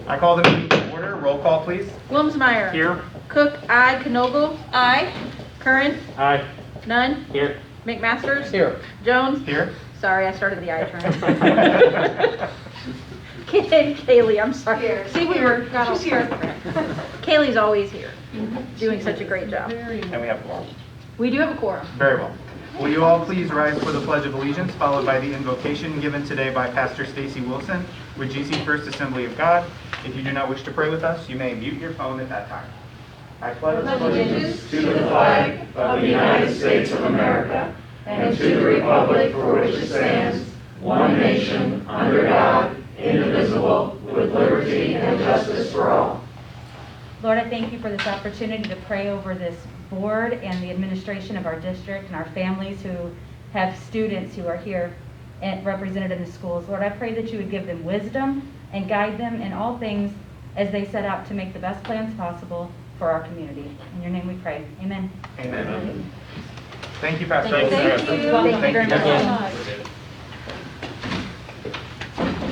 I call the meeting to order. Roll call, please. Wilmsmeyer. Here. Cook, aye. Knogle. Aye. Curran. Aye. Nunn. Here. McMasters. Here. Jones. Here. Sorry, I started the eye turn. Kaylee, I'm sorry. Here. See, we got all She's here. Kaylee's always here, doing such a great job. And we have a quorum. We do have a quorum. Very well. Will you all please rise for the Pledge of Allegiance, followed by the invocation given today by Pastor Stacy Wilson with GC First Assembly of God. If you do not wish to pray with us, you may mute your phone at that time. I pledge allegiance to the flag of the United States of America and to the republic for which it stands, one nation, under God, indivisible, with liberty and justice for all. Lord, I thank you for this opportunity to pray over this board and the administration of our district and our families who have students who are here and represented in the schools. Lord, I pray that you would give them wisdom and guide them in all things as they set out to make the best plans possible for our community. In your name we pray. Amen. Amen. Thank you, Pastor. Thank you. Thank you very much.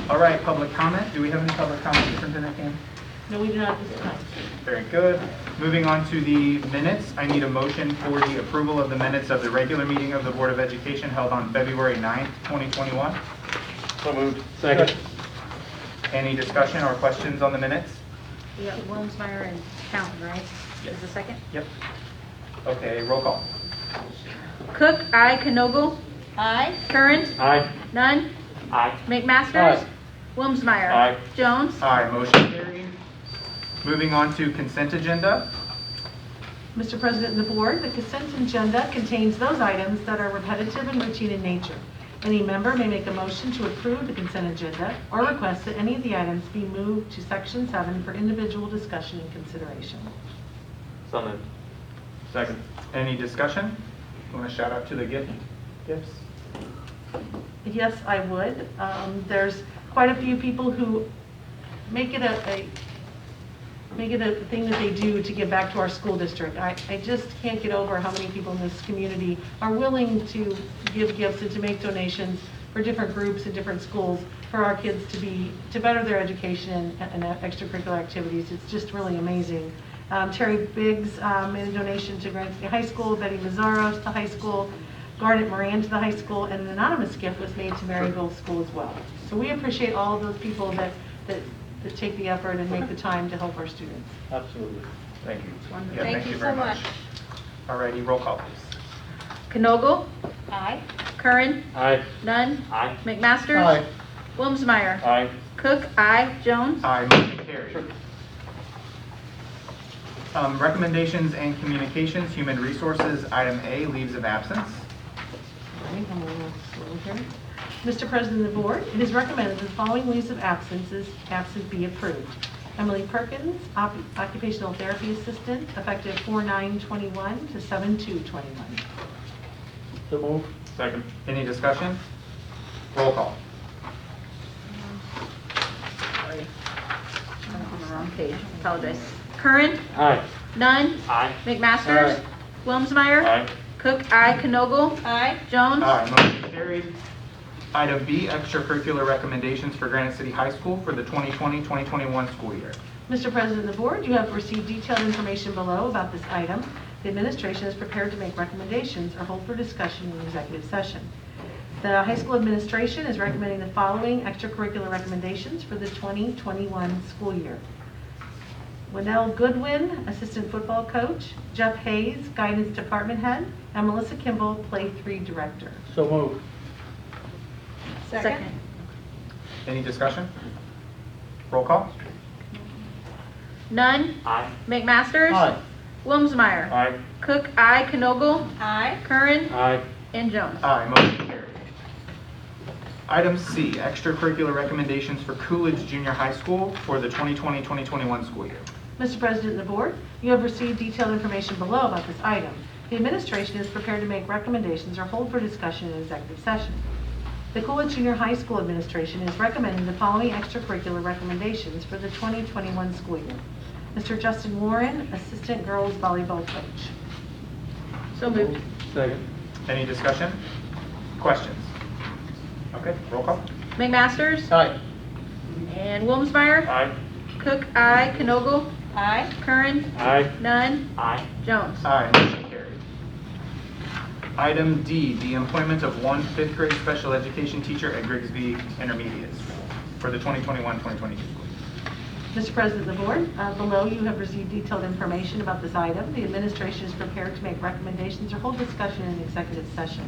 All right, public comment. Do we have any public comment, Superintendent Kim? No, we do not this time. Very good. Moving on to the minutes, I need a motion for the approval of the minutes of the regular meeting of the Board of Education held on February 9th, 2021. So moved. Second. Any discussion or questions on the minutes? We got Wilmsmeyer and County, right? Yes. Is the second? Yep. Okay, roll call. Cook, aye. Knogle. Aye. Curran. Aye. Nunn. Aye. McMasters. Aye. Wilmsmeyer. Aye. Jones. Aye, motion carried. Moving on to consent agenda. Mr. President and the Board, the consent agenda contains those items that are repetitive and routine in nature. Any member may make a motion to approve the consent agenda or request that any of the items be moved to Section 7 for individual discussion and consideration. So moved. Second. Any discussion? You want to shout out to the gifts? Yes, I would. There's quite a few people who make it a thing that they do to give back to our school district. I just can't get over how many people in this community are willing to give gifts and to make donations for different groups and different schools for our kids to better their education and extracurricular activities. It's just really amazing. Terry Biggs made a donation to Grand City High School, Betty Mazzaros to the high school, Garnet Moran to the high school, and an anonymous gift was made to Maryville School as well. So we appreciate all of those people that take the effort and make the time to help our students. Absolutely. Thank you. Wonderful. Yeah, Thank you very so much. Alrighty, roll call, please. Knogle. Aye. Curran. Aye. Nunn. Aye. McMasters. Aye. Wilmsmeyer. Aye. Cook, aye. Jones. Aye, motion carried. Recommendations and communications, human resources, item A, leaves of absence. I'm a little slow here. Mr. President of the Board, it is recommended that the following leaves of absence be approved. Emily Perkins, occupational therapy assistant, effective 4/9/21 to 7/2/21. So moved. Second. Any discussion? Roll call. Sorry. I'm on the wrong page. Apologize. Curran. Aye. Nunn. Aye. McMasters. Aye. Wilmsmeyer. Aye. Cook, aye. Knogle. Aye. Jones. Aye, motion carried. Item B, extracurricular recommendations for Granite City High School for the 2020-2021 school year. Mr. President of the Board, you have received detailed information below about this item. The administration is prepared to make recommendations or hold for discussion in executive session. The high school administration is recommending the following extracurricular recommendations for the 2021 school year. Winnell Goodwin, assistant football coach, Jeff Hayes, guidance department head, and Melissa Kimball, play 3 director. So moved. Second. Any discussion? Roll call. Nunn. Aye. McMasters. Aye. Wilmsmeyer. Aye. Cook, aye. Knogle. Aye. Curran. Aye. And Jones. Aye, motion carried. Item C, extracurricular recommendations for Coolidge Junior High School for the 2020-2021 school year. Mr. President and the Board, you have received detailed information below about this item. The administration is prepared to make recommendations or hold for discussion in executive session. The Coolidge Junior High School administration is recommending the following extracurricular recommendations for the 2021 school year. Mr. Justin Warren, assistant girls volleyball coach. So moved. Second. Any discussion? Questions? Okay, roll call. McMasters. Aye. And Wilmsmeyer. Aye. Cook, aye. Kanogle? Aye. Curran? Aye. None? Aye. Jones? Aye, motion carried. Item D, the employment of one fifth grade special education teacher at Grigsby Intermediate School for the 2021-2022 school year. Mr. President, the board, below you have received detailed information about this item. The administration is prepared to make recommendations or hold discussion in executive session.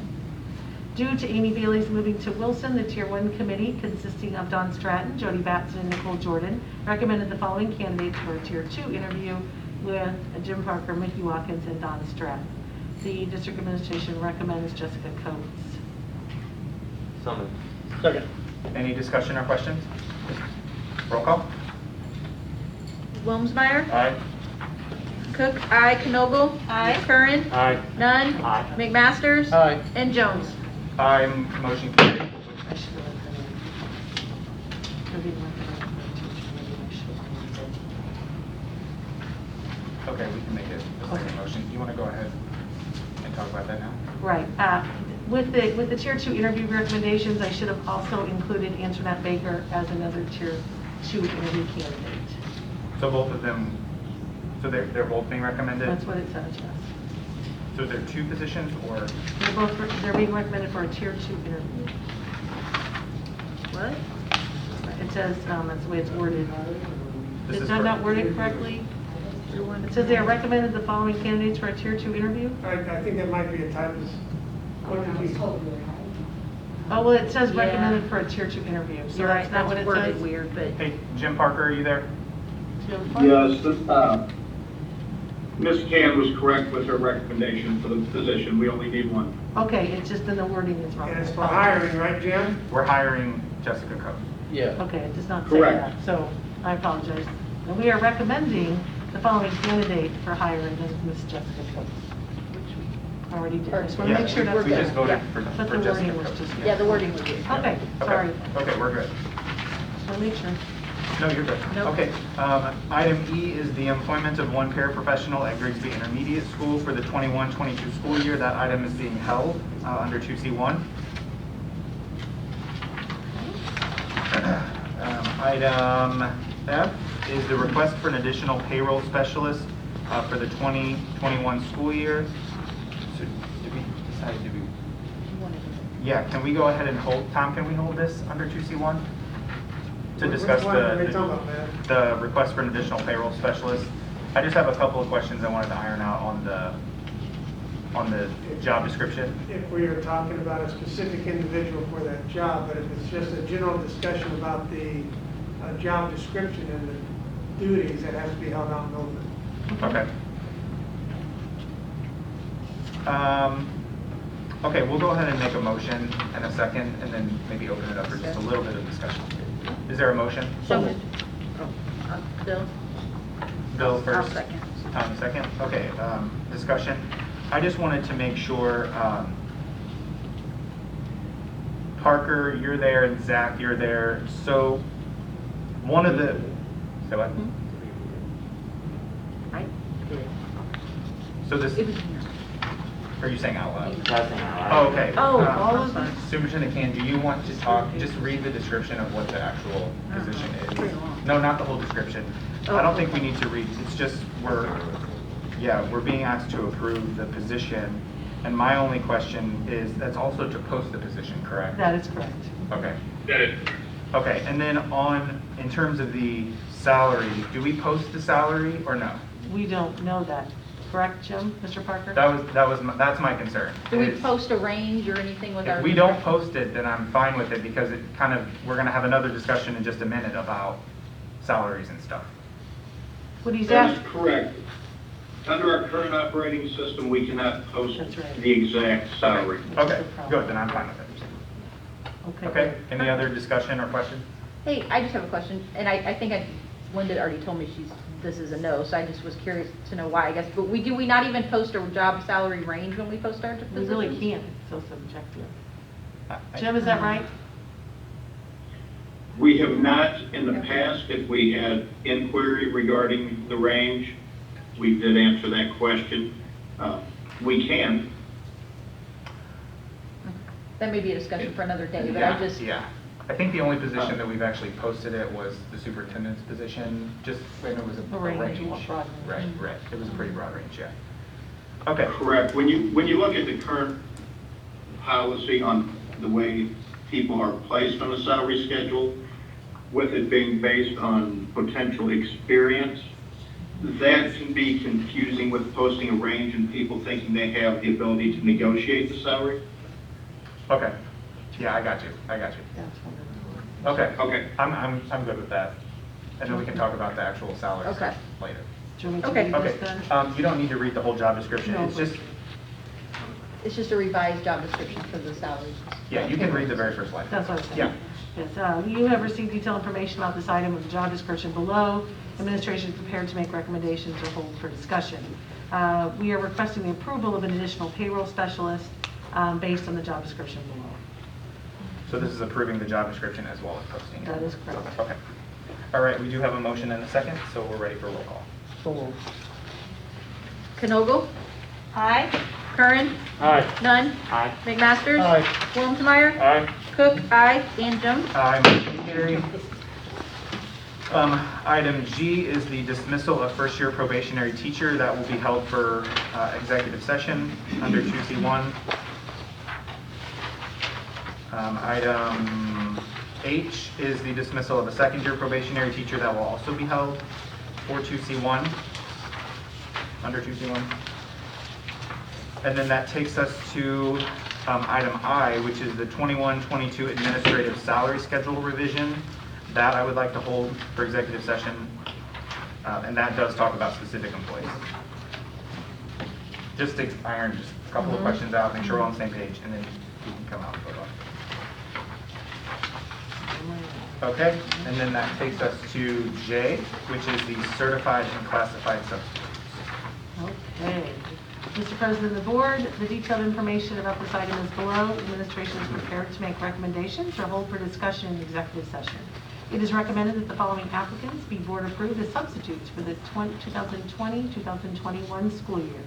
Due to Amy Bailey's moving to Wilson, the Tier 1 committee, consisting of Don Stratton, Jody Batson, and Nicole Jordan, recommended the following candidates for a Tier 2 interview with Jim Parker, Mickey Watkins, and Don Stratton. The district administration recommends Jessica Coates. So moved. Second. Any discussion or questions? Roll call. Wilmsmeyer? Aye. Cook, aye. Kanogle? Aye. Curran? Aye. None? Aye. McMasters? Aye. And Jones? Aye, motion carried. I should have recommended. Or didn't recommend for a Tier 2 interview. I should have. Okay, we can make it a second Okay. motion. You want to go ahead and talk about that now? Right. With the Tier 2 interview recommendations, I should have also included Antoinette Baker as another Tier 2 interview candidate. So both of them, so they're both being recommended? That's what it says, yes. So they're two positions or? They're being recommended for a Tier 2 interview. What? It says, that's the way it's worded. This Is is that for- not worded correctly? It says they are recommended the following candidates for a Tier 2 interview? I think that might be a typo. What did we? Oh, well, it says Yeah. recommended for a Tier 2 interview, so You're right, that's not what that's it worded says? weird, but Hey, Jim Parker, are you there? Yes, Ms. Can was correct with her recommendation for the position. We only need one. Okay, it's just in the wording is wrong. And it's for hiring, right, Jim? We're hiring Jessica Coates. Yeah. Okay, it does not say Correct. that, so I apologize. And we are recommending the following candidate for hiring, as Ms. Jessica Coates, which we already did. I just want to Yeah, make sure that's we just voted Yeah. for But the Jessica wording was Coates. just. yeah, the wording was weird. Okay, sorry. Okay, we're good. Just want to make sure. No, you're good. Nope. Okay, item E is the employment of one paraprofessional at Grigsby Intermediate School for the 21-22 school year. That item is being held under 2C1. Item F is the request for an additional payroll specialist for the 2021 school year. So did we decide, did we? Yeah, can we go ahead and hold, Tom, can we hold this under 2C1? To discuss Which one are we talking about, man? the request for an additional payroll specialist. I just have a couple of questions I wanted to iron out on the job description. If we are talking about a specific individual for that job, but if it's just a general discussion about the job description and the duties, it has to be held out in open. Okay. Okay, we'll go ahead and make a motion in a second, and then maybe open it up for just a little bit of discussion. Is there a motion? So moved. Bill? Bill I'll first. second. Tom second. Okay, discussion. I just wanted to make sure, Parker, you're there, and Zach, you're there. So one of the, say what? Right? So this, It was here. are you saying out loud? That's not Oh, okay. Oh, all I'm of sorry. Superintendent Can, do you want to talk, just read the description of what the actual position It's pretty is? long. No, not the whole description. I don't think we need to read, it's just, we're being asked to approve the position. And my only question is, that's also to post the position, correct? That is correct. Okay. That is. Okay, and then in terms of the salary, do we post the salary or no? We don't know that, correct, Jim, Mr. Parker? That's my concern. Do we is post a range or anything with our? If we don't post it, then I'm fine with it because it we're gonna have another discussion in just a minute about salaries and stuff. What he's That is asked, correct. Under our current operating system, we cannot post That's right. the exact salary. Okay, good, then I'm fine with it. Okay, any other discussion or questions? Hey, I just have a question, and I think Linda already told me this is a no, so I just was curious to know why, I guess. But do we not even post a job salary range when we post our positions? We really can't, it's so subjective. I- Jim, is that right? We have not in the past, if we had inquiry regarding the range, we did answer that question. We can. That may be a discussion for another day, but I just, Yeah, I think the only position that we've actually posted it was the superintendent's position, just when it was a range, range. more broad range. Right, it was a pretty broad range, yeah. Okay, Correct. When you look at the current policy on the way people are placed on a salary schedule, with it being based on potential experience, that can be confusing with posting a range and people thinking they have the ability to negotiate the salary. okay. Yeah, I got you. Okay. Okay. I'm good with that. And then we can talk about the actual salary Okay. stuff later. Do you want me to Okay. read Okay, this then? you don't need to read the whole job description, No, it's just, It's just a revised job description for the salaries. yeah, you can read the very first line. That's what I'm saying. Yeah. Yes, you have received detailed information about this item of the job description below. Administration is prepared to make recommendations or hold for discussion. We are requesting the approval of an additional payroll specialist based on the job description below. So this is approving the job description as well as posting it? That is correct. Okay. All right, we do have a motion and a second, so we're ready for roll call. Kanogle? Aye. Curran? Aye. Nunn? Aye. McMasters? Aye. Wilmsmeyer? Aye. Cook? Aye. And Jones? Aye, motion carried. Item G is the dismissal of first-year probationary teacher. That will be held for executive session under 2C1. Item H is the dismissal of a second-year probationary teacher. That will also be held for 2C1, under 2C1. And then that takes us to item I, which is the 21-22 administrative salary schedule revision. That I would like to hold for executive session, and that does talk about specific employees. Just to iron just a couple of questions out, make sure we're on the same page, and then we can come out and vote on. Okay, and then that takes us to J, which is the certified and classified substitutes. Okay. Mr. President of the Board, the detailed information about this item is below. Administration is prepared to make recommendations or hold for discussion in executive session. It is recommended that the following applicants be board approved as substitutes for the 2020-2021 school year.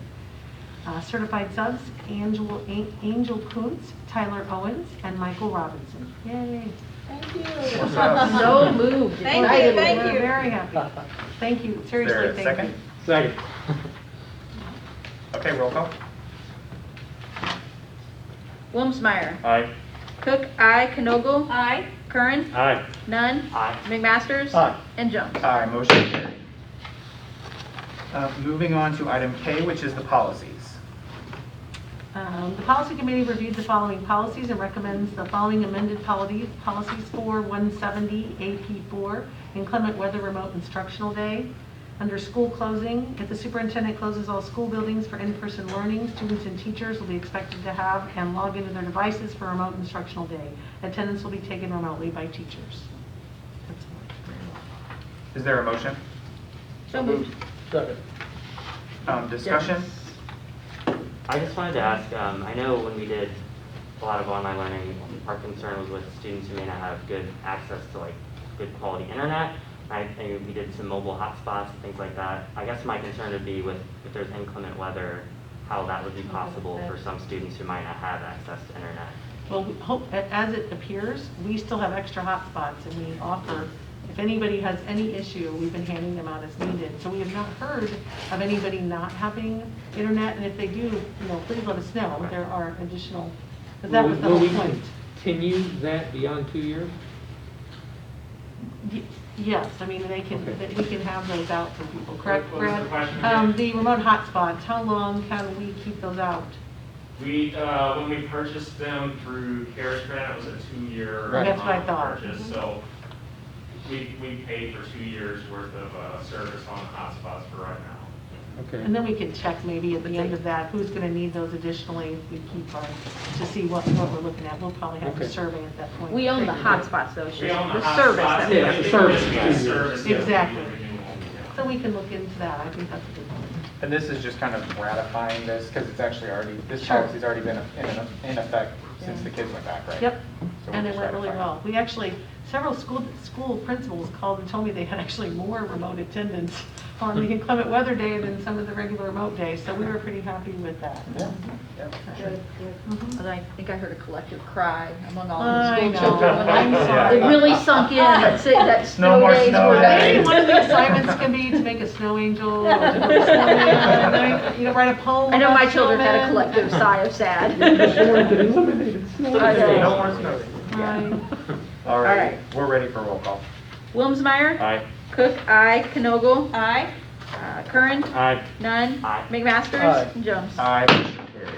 Certified subs, Angel Kuntz, Tyler Owens, and Michael Robinson. Yay. Thank you. So moved. Thank you, Excited. thank We're you. very happy. Thank you. Is there Seriously, a thank second? you. Second. Okay, roll call. Wilmsmeyer? Aye. Cook? Aye. Kanogle? Aye. Curran? Aye. Nunn? Aye. McMasters? Aye. And Jones? Aye, motion carried. Moving on to item K, which is the policies. The policy committee reviewed the following policies and recommends the following amended policies for 170 AP4, inclement weather remote instructional day. Under school closing, if the superintendent closes all school buildings for in-person learning, students and teachers will be expected to have and log into their devices for remote instructional day. Attendance will be taken remotely by teachers. That's all. Is there a motion? So moved. Second. Discussion? I just wanted to ask, I know when we did a lot of online learning, our concern was with students who may not have good access to like good quality internet. I think we did some mobile hotspots and things like that. I guess my concern would be with if there's inclement weather, how that would be possible for some students who might not have access to internet. Well, we hope, as it appears, we still have extra hotspots, and we offer, if anybody has any issue, we've been handing them out as needed. So we have not heard of anybody not having internet, and if they do, please let us know. There are additional, but that was the Will whole we point. continue that beyond 2 years? Yes, I mean, we can have those out for people, correct, What was the Brad? question again? The remote hotspots, how long can we keep those out? We, when we purchased them through CARES grant, it was a 2-year Right. That's what I thought. purchase. So we paid for 2 years worth of service on hotspots for right now. Okay. And then we can check maybe at the end of that, who's going to need those additionally, if we keep our, to see what we're looking at. We'll probably have a Okay. survey at that point. We own the hotspots though, it's We just own the service hotspots. that we Yeah, have the to service. do. Yeah, service, yeah, we Exactly. do a new one, yeah. So we can look into that. I think that's a good point. And this is just kind of ratifying this, because it's actually already, this Sure. policy's already been in effect since the kids went back, right? Yep, So we're and it just went really ratifying. well. We actually, several school principals called and told me they had actually more remote attendance on the inclement weather day than some of the regular remote days, so we were pretty happy with that. And I think I heard a collective cry among all I the know. school children when I'm sorry. it really sunk in that No snow more days snow were days. Maybe done. one of the assignments can be to make a snow angel, or to build a snowman, you know, write a poem. I know about my children had a snowmen. collective sigh of sad. No more snow days. Right. All right. right, we're ready for roll call. Wilmsmeyer. Aye. Cook, aye. Knogle. Aye. Curran. Aye. Nunn. Aye. McMasters. Aye. And Jones. Aye, motion carries.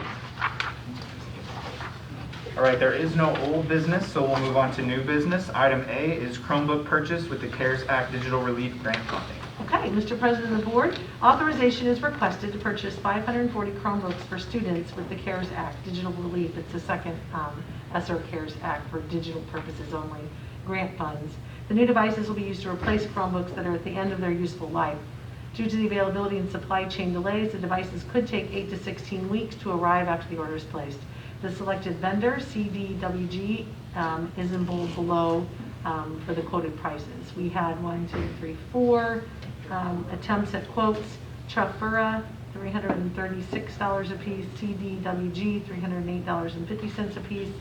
All right, there is no old business, so we'll move on to new business. Item A is Chromebook purchase with the CARES Act Digital Relief Grant funding. Okay, Mr. President of the Board, authorization is requested to purchase 540 Chromebooks for students with the CARES Act Digital Relief. It's the second ESSER CARES Act for digital purposes only grant funds. The new devices will be used to replace Chromebooks that are at the end of their useful life. Due to the availability and supply chain delays, the devices could take 8 to 16 weeks to arrive after the order is placed. The selected vendor, CDWG, is in bold below for the quoted prices. We had 4 attempts at quotes. Chuck Burra, $336 a piece. CDWG, $308.50 a piece.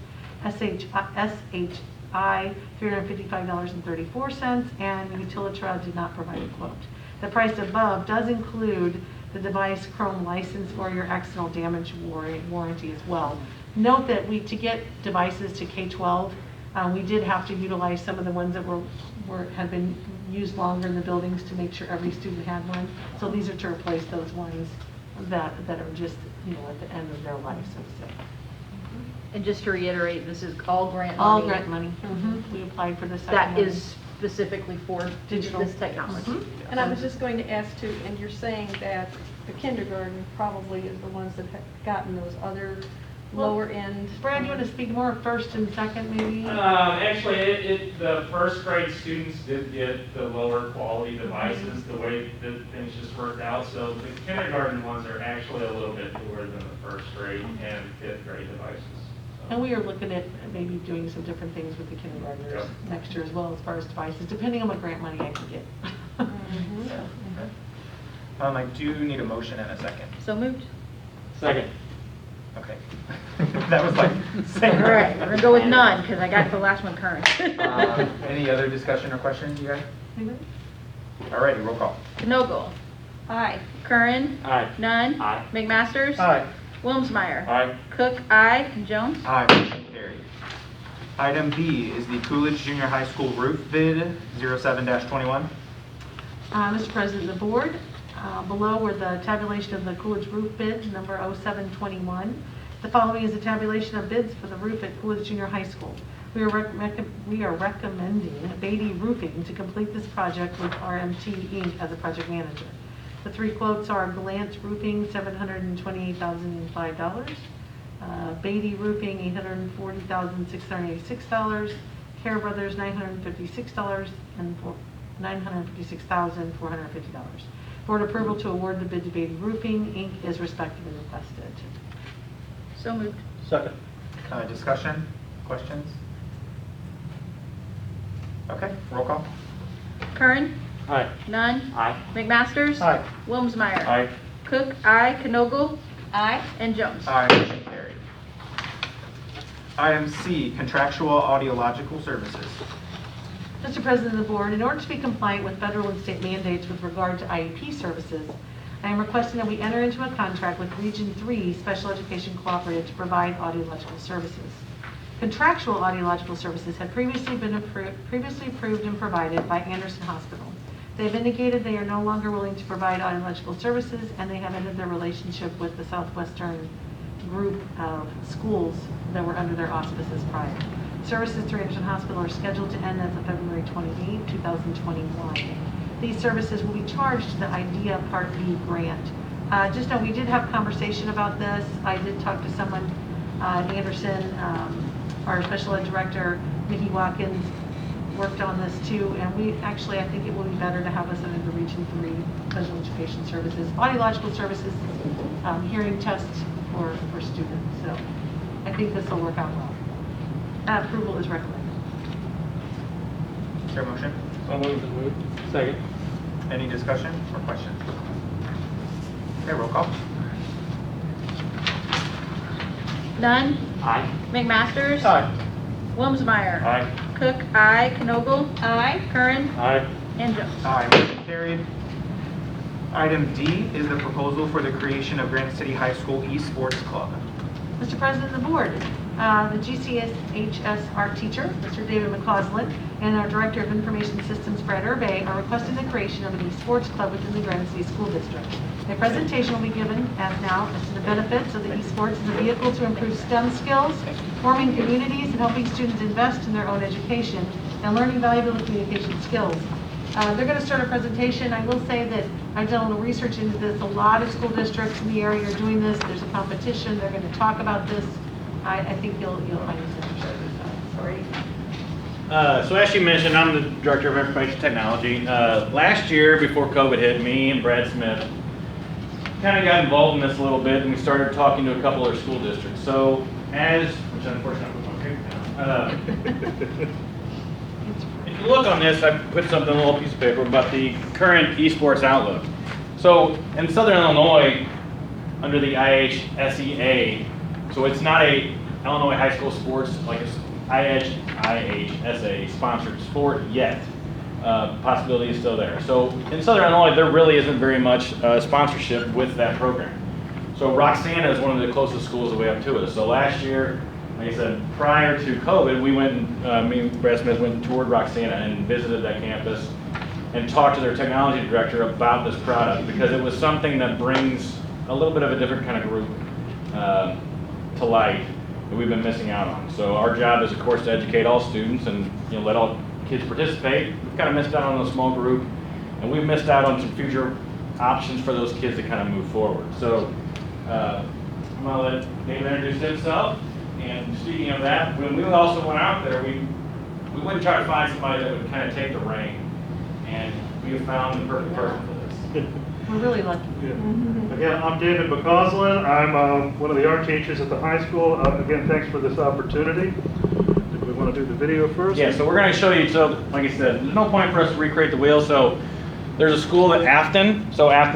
SHI, $355.34, and Utilitra did not provide a quote. The price above does include the device Chrome license or your accidental damage warranty as well. Note that to get devices to K-12, we did have to utilize some of the ones that had been used longer in the buildings to make sure every student had one. So these are to replace those ones that are just, at the end of their life, so to say. And just to reiterate, this is all grant money. All grant money. We applied for this. That is specifically for Digital. this technology. And I was just going to ask too, and you're saying that the kindergarten probably is the ones that have gotten those other lower end. Brad, you want to speak more first and second, maybe? Actually, the first grade students did get the lower quality devices, the way that things just worked out. So the kindergarten ones are actually a little bit newer than the first grade and fifth grade devices. And we are looking at maybe doing some different things with the kindergartners Yep. next year as well as far as devices, depending on what grant money I can get. I do need a motion and a second. So moved. Second. Okay. That was like saying. All right, we're gonna go with none, because I got the last one current. Any other discussion or questions, you guys? Anybody? All righty, roll call. Knogle. Aye. Curran. Aye. Nunn. Aye. McMasters. Aye. Wilmsmeyer. Aye. Cook, aye. And Jones. Aye, motion carried. Item B is the Coolidge Junior High School roof bid 07-21. Mr. President, the board, below were the tabulation of the Coolidge roof bid, number 0721. The following is a tabulation of bids for the roof at Coolidge Junior High School. We are recommending Beatty Roofing to complete this project with RMT Inc. as a project manager. The 3 quotes are Glance Roofing, $728,005. Beatty Roofing, $840,686. Care Brothers, $956, and $956,450. Board approval to award the bid to Beatty Roofing, Inc. is respectively requested. So moved. Second. Discussion, questions? Okay, roll call. Curran. Aye. Nunn. Aye. McMasters. Aye. Wilmsmeyer. Aye. Cook, aye. Knogle. Aye. And Jones. Aye, motion carried. Item C, contractual audiological services. Mr. President of the Board, in order to be compliant with federal and state mandates with regard to IEP services, I am requesting that we enter into a contract with Region 3 Special Education Cooperative to provide audiological services. Contractual audiological services had previously been approved and provided by Anderson Hospital. They have indicated they are no longer willing to provide audiological services, and they have ended their relationship with the Southwestern group of schools that were under their auspices prior. Services through Anderson Hospital are scheduled to end as of February 28, 2021. These services will be charged to the IDEA Part B grant. Just know we did have conversation about this. I did talk to someone, Anderson, our special ed director, Nikki Watkins, worked on this too, and we actually, I think it will be better to have us under the Region 3 Special Education Services, audiological services, hearing tests for students. So I think this will work out well. Approval is recommended. Is there a motion? So moved. Second. Any discussion or questions? Okay, roll call. Dunn. Aye. McMasters. Aye. Wilmsmeyer. Aye. Cook, aye. Knogle. Aye. Curran. Aye. And Jones. Aye, motion carried. Item D is the proposal for the creation of Granite City High School Esports Club. Mr. President of the Board, the GCSHS art teacher, Mr. David McCausland, and our Director of Information Systems, Brad Urbay, are requesting the creation of an esports club within the Granite City School District. A presentation will be given as to the benefits of the esports as a vehicle to improve STEM skills, forming communities, and helping students invest in their own education and learning valuable communication skills. They're going to start a presentation. I will say that I've done a little research into this. A lot of school districts in the area are doing this. There's a competition. They're going to talk about this. I think you'll find this interesting. Great. So as you mentioned, I'm the Director of Information Technology. Last year, before COVID hit, me and Brad Smith kind of got involved in this a little bit, and we started talking to a couple of school districts. So which unfortunately I put my paper down. If you look on this, I put something on a little piece of paper about the current esports outlook. So in Southern Illinois, under the IHSEA, so it's not a Illinois high school sports like a IHSA sponsored sport yet. Possibility is still there. So in Southern Illinois, there really isn't very much sponsorship with that program. So Roxana is one of the closest schools that we have to us. So last year, like I said, prior to COVID, we went, me and Brad Smith went and toured Roxana and visited that campus and talked to their technology director about this product because it was something that brings a little bit of a different kind of group to life that we've been missing out on. So our job is, of course, to educate all students and let all kids participate. We've kind of missed out on a small group, and we've missed out on some future options for those kids to kind of move forward. So I'm going to let David introduce himself. And speaking of that, when we also went out there, we went and tried to find somebody that would kind of take the reign. And we have found the perfect person for this. We're really lucky. Again, I'm David McCausland. I'm one of the art teachers at the high school. Again, thanks for this opportunity. Do we want to do the video first? Yeah, so we're going to show you, so like I said, there's no point for us to recreate the wheel. So there's a school at Afton,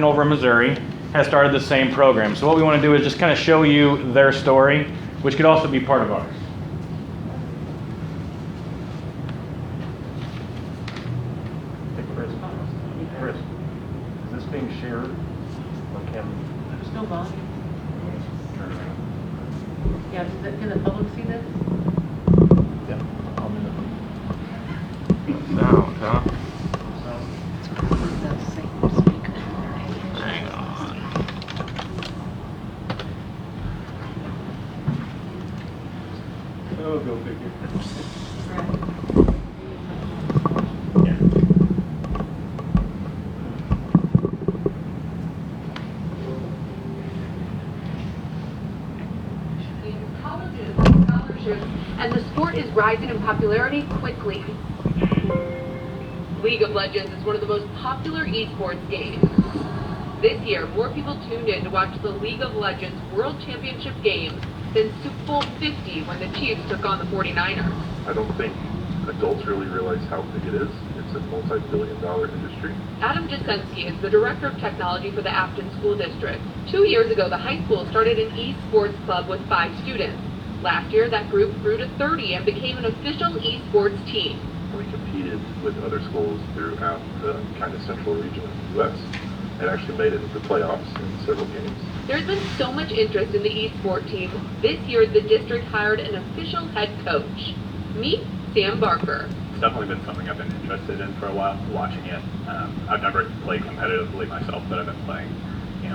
over in Missouri, has started the same program. So what we want to do is just kind of show you their story, which could also be part of ours. Hey, Chris, is this being shared? Or can There's no volume. Yeah, can the public see this? yeah, Sound, huh? Oh, go figure. And the sport is rising in popularity quickly. League of Legends is one of the most popular esports games. This year, more people tuned in to watch the League of Legends World Championship game than Super Bowl 50 when the Chiefs took on the 49ers. I don't think adults really realize how big it is. It's a multi-billion-dollar industry. Adam Jasensky is the Director of Technology for the Afton School District. 2 years ago, the high school started an esports club with 5 students. Last year, that group grew to 30 and became an official esports team. We competed with other schools throughout the kind of central region of the U.S. and actually made it to the playoffs in several games. There's been so much interest in the esports team. This year, the district hired an official head coach. Meet Sam Barker. It's definitely been something I've been interested in for a while, watching it. I've never played competitively myself, but I've been playing,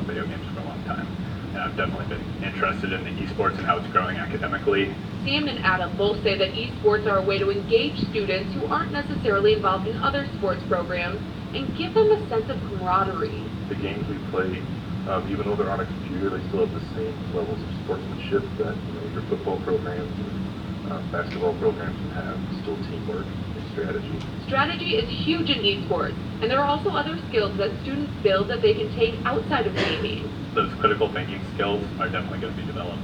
video games for a long time. And I've definitely been interested in the esports and how it's growing academically. Sam and Adam both say that esports are a way to engage students who aren't necessarily involved in other sports programs and give them a sense of camaraderie. The games we play, even though they're on a computer, they still have the same levels of sportsmanship that your football programs and basketball programs have. Still teamwork and strategy. Strategy is huge in esports, and there are also other skills that students build that they can take outside of gaming. Those critical thinking skills are definitely going to be developed.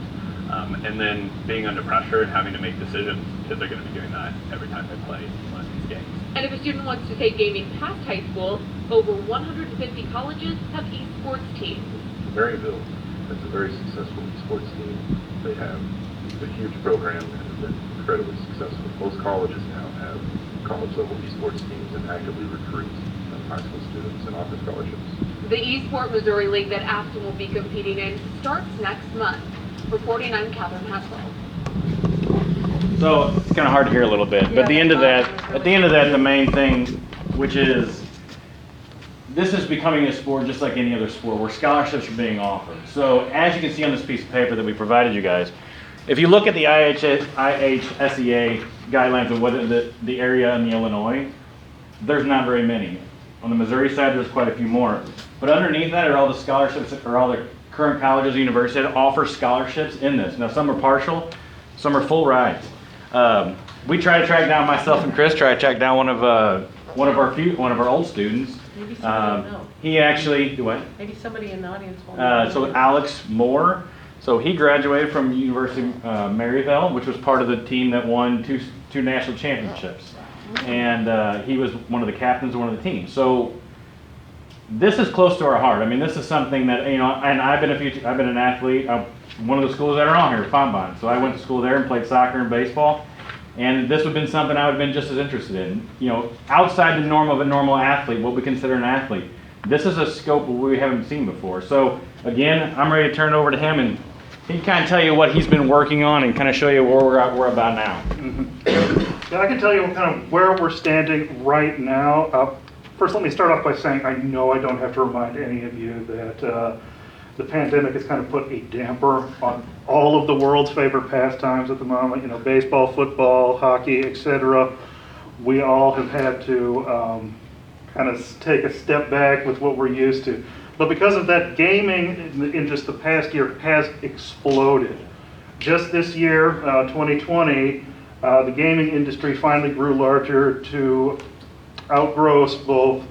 And then being under pressure and having to make decisions, kids are going to be doing that every time they play one of these games. And if a student wants to take gaming past high school, over 150 colleges have esports teams. Maryville has a very successful esports team. They have a huge program and have been incredibly successful. Most colleges now have college-level esports teams and actively recruit high school students and offer scholarships. The Esport Missouri League that Afton will be competing in starts next month. Reporting, I'm Catherine Haswell. So it's kind of hard to hear a little bit, but at the end of that, the main thing, which is, this is becoming a sport just like any other sport where scholarships are being offered. So as you can see on this piece of paper that we provided you guys, if you look at the IHSEA guidelines of whether the area in the Illinois, there's not very many. On the Missouri side, there's quite a few more. But underneath that are all the scholarships, or all the current colleges and universities that offer scholarships in this. Now, some are partial, some are full rides. We try to track down, myself and Chris try to track down one of our old students. Maybe somebody will know. He actually, what? Maybe somebody in the audience will know. So Alex Moore. So he graduated from University of Maryville, which was part of the team that won two national championships. And he was one of the captains of one of the teams. So this is close to our heart. I mean, this is something that, and I've been an athlete. One of the schools that are on here is Pombon. So I went to school there and played soccer and baseball. And this would have been something I would have been just as interested in. Outside the norm of a normal athlete, what we consider an athlete. This is a scope we haven't seen before. So again, I'm ready to turn it over to him, and he can kind of tell you what he's been working on and kind of show you where we're about now. Yeah, I can tell you kind of where we're standing right now. First, let me start off by saying I know I don't have to remind any of you that the pandemic has kind of put a damper on all of the world's favorite pastimes at the moment. Baseball, football, hockey, etc. We all have had to kind of take a step back with what we're used to. But because of that, gaming in just the past year has exploded. Just this year, 2020, the gaming industry finally grew larger to outgross both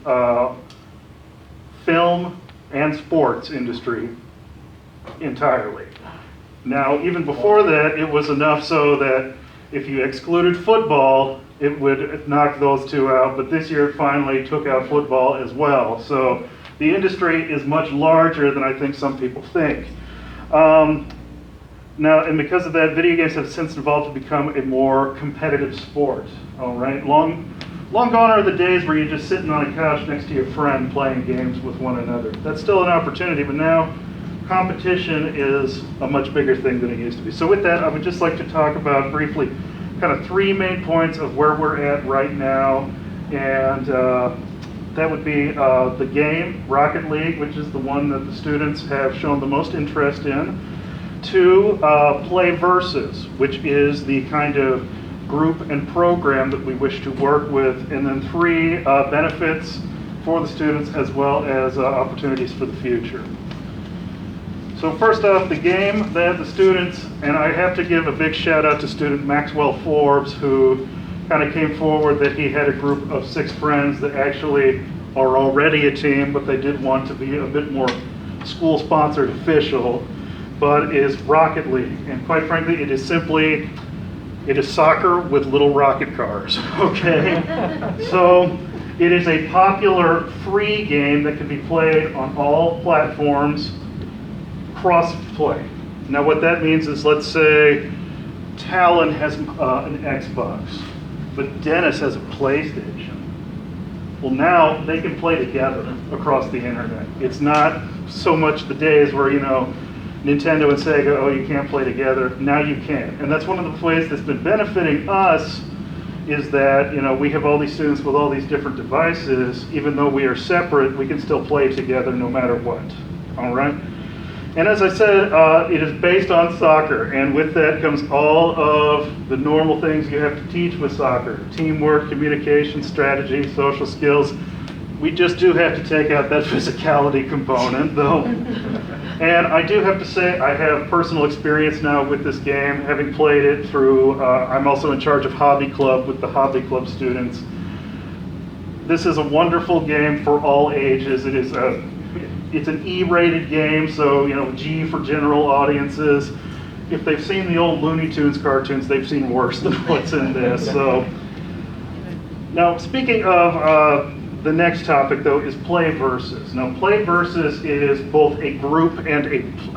film and sports industry entirely. Now, even before that, it was enough so that if you excluded football, it would knock those two out. But this year, it finally took out football as well. So the industry is much larger than I think some people think. Now, and because of that, video games have since evolved to become a more competitive sport. All right, long gone are the days where you're just sitting on a couch next to your friend playing games with one another. That's still an opportunity, but now competition is a much bigger thing than it used to be. So with that, I would just like to talk about briefly kind of 3 main points of where we're at right now, and that would be the game, Rocket League, which is the one that the students have shown the most interest in. 2, Play Versus, which is the kind of group and program that we wish to work with. And then 3, benefits for the students as well as opportunities for the future. So first off, the game that the students, and I have to give a big shout out to student Maxwell Forbes, who kind of came forward that he had a group of 6 friends that actually are already a team, but they did want to be a bit more school-sponsored official, but is Rocket League. And quite frankly, it is soccer with little rocket cars, okay? So it is a popular free game that can be played on all platforms, cross-play. Now what that means is, let's say Talon has an Xbox, but Dennis has a PlayStation. Well, now they can play together across the internet. It's not so much the days where, Nintendo and Sega, oh, you can't play together. Now you can. And that's one of the ways that's been benefiting us, is that, we have all these students with all these different devices. Even though we are separate, we can still play together no matter what. All right? And as I said, it is based on soccer, and with that comes all of the normal things you have to teach with soccer: teamwork, communication, strategy, social skills. We just do have to take out that physicality component, though. And I do have to say, I have personal experience now with this game, having played it through, I'm also in charge of Hobby Club with the Hobby Club students. This is a wonderful game for all ages. It's an E-rated game, so G for general audiences. If they've seen the old Looney Tunes cartoons, they've seen worse than what's in this. So Now, speaking of the next topic, though, is Play Versus. Now, Play Versus is both a group and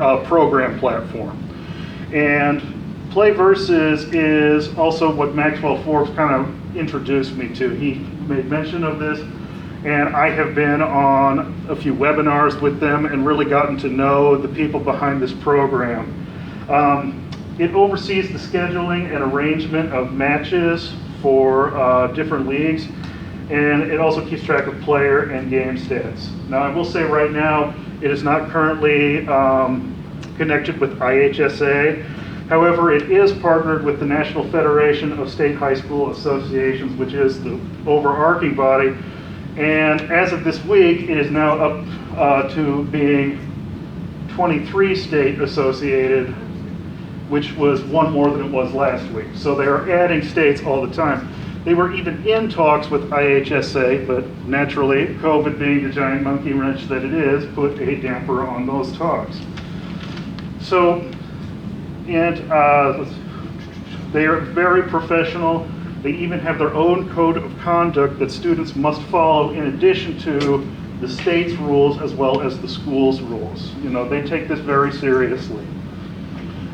a program platform. And Play Versus is also what Maxwell Forbes kind of introduced me to. He made mention of this, and I have been on a few webinars with them and really gotten to know the people behind this program. It oversees the scheduling and arrangement of matches for different leagues, and it also keeps track of player and game stats. Now, I will say right now, it is not currently connected with IHSA. However, it is partnered with the National Federation of State High School Associations, which is the overarching body. And as of this week, it is now up to being 23 state associated, which was one more than it was last week. So they are adding states all the time. They were even in talks with IHSA, but naturally, COVID being the giant monkey wrench that it is, put a damper on those talks. So, and they are very professional. They even have their own code of conduct that students must follow in addition to the state's rules as well as the school's rules. You know, they take this very seriously.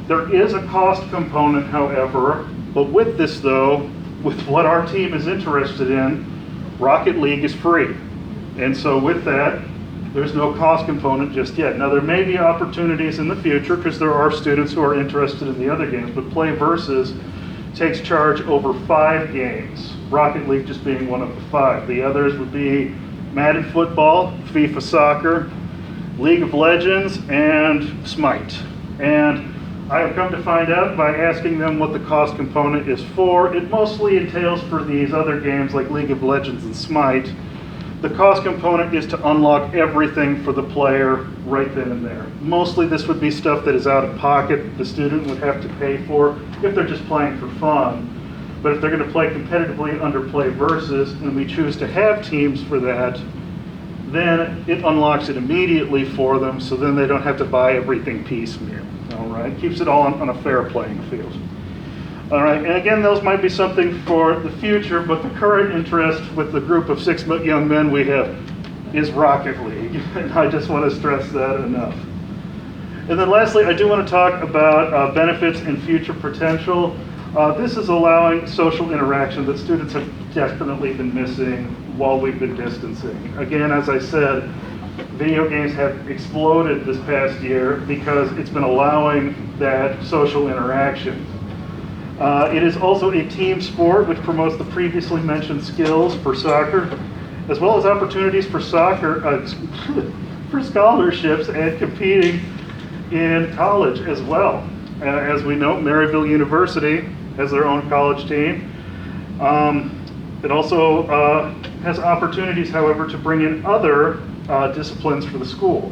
There is a cost component, however, but with this though, with what our team is interested in, Rocket League is free. And so with that, there's no cost component just yet. Now there may be opportunities in the future because there are students who are interested in the other games, but Play Versus takes charge over 5 games. Rocket League just being one of the 5. The others would be Madden Football, FIFA Soccer, League of Legends, and Smite. And I have come to find out by asking them what the cost component is for. It mostly entails for these other games like League of Legends and Smite. The cost component is to unlock everything for the player right then and there. Mostly this would be stuff that is out of pocket, the student would have to pay for if they're just playing for fun. But if they're going to play competitively under Play Versus, and we choose to have teams for that, then it unlocks it immediately for them, so then they don't have to buy everything piecemeal. All right, keeps it all on a fair playing field. All right, and again, those might be something for the future, but the current interest with the group of 6 young men we have is Rocket League, and I just want to stress that enough. And then lastly, I do want to talk about benefits and future potential. This is allowing social interaction that students have definitely been missing while we've been distancing. Again, as I said, video games have exploded this past year because it's been allowing that social interaction. It is also a team sport which promotes the previously mentioned skills for soccer, as well as opportunities for soccer, for scholarships and competing in college as well. As we know, Maryville University has their own college team. It also has opportunities, however, to bring in other disciplines for the school.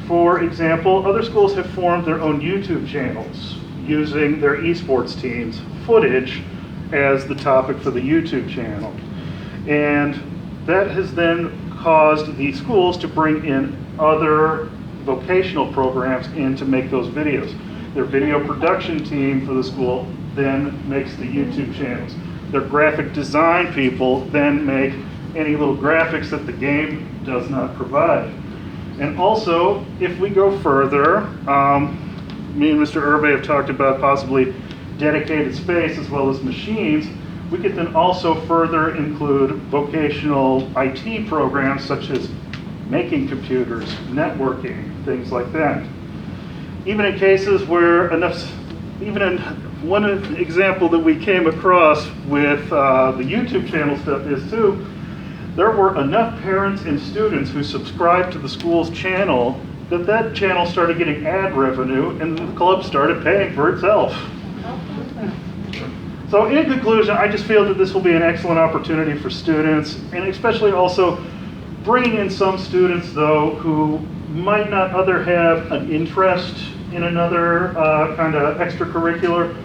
For example, other schools have formed their own YouTube channels using their esports teams' footage as the topic for the YouTube channel. And that has then caused the schools to bring in other vocational programs in to make those videos. Their video production team for the school then makes the YouTube channels. Their graphic design people then make any little graphics that the game does not provide. And also, if we go further, me and Mr. Irbe have talked about possibly dedicated space as well as machines. We could then also further include vocational IT programs such as making computers, networking, things like that. Even in cases where even in one example that we came across with the YouTube channel stuff is too, there were enough parents and students who subscribed to the school's channel that channel started getting ad revenue and the club started paying for itself. So in conclusion, I just feel that this will be an excellent opportunity for students, and especially also bringing in some students though who might not have an interest in another kind of extracurricular,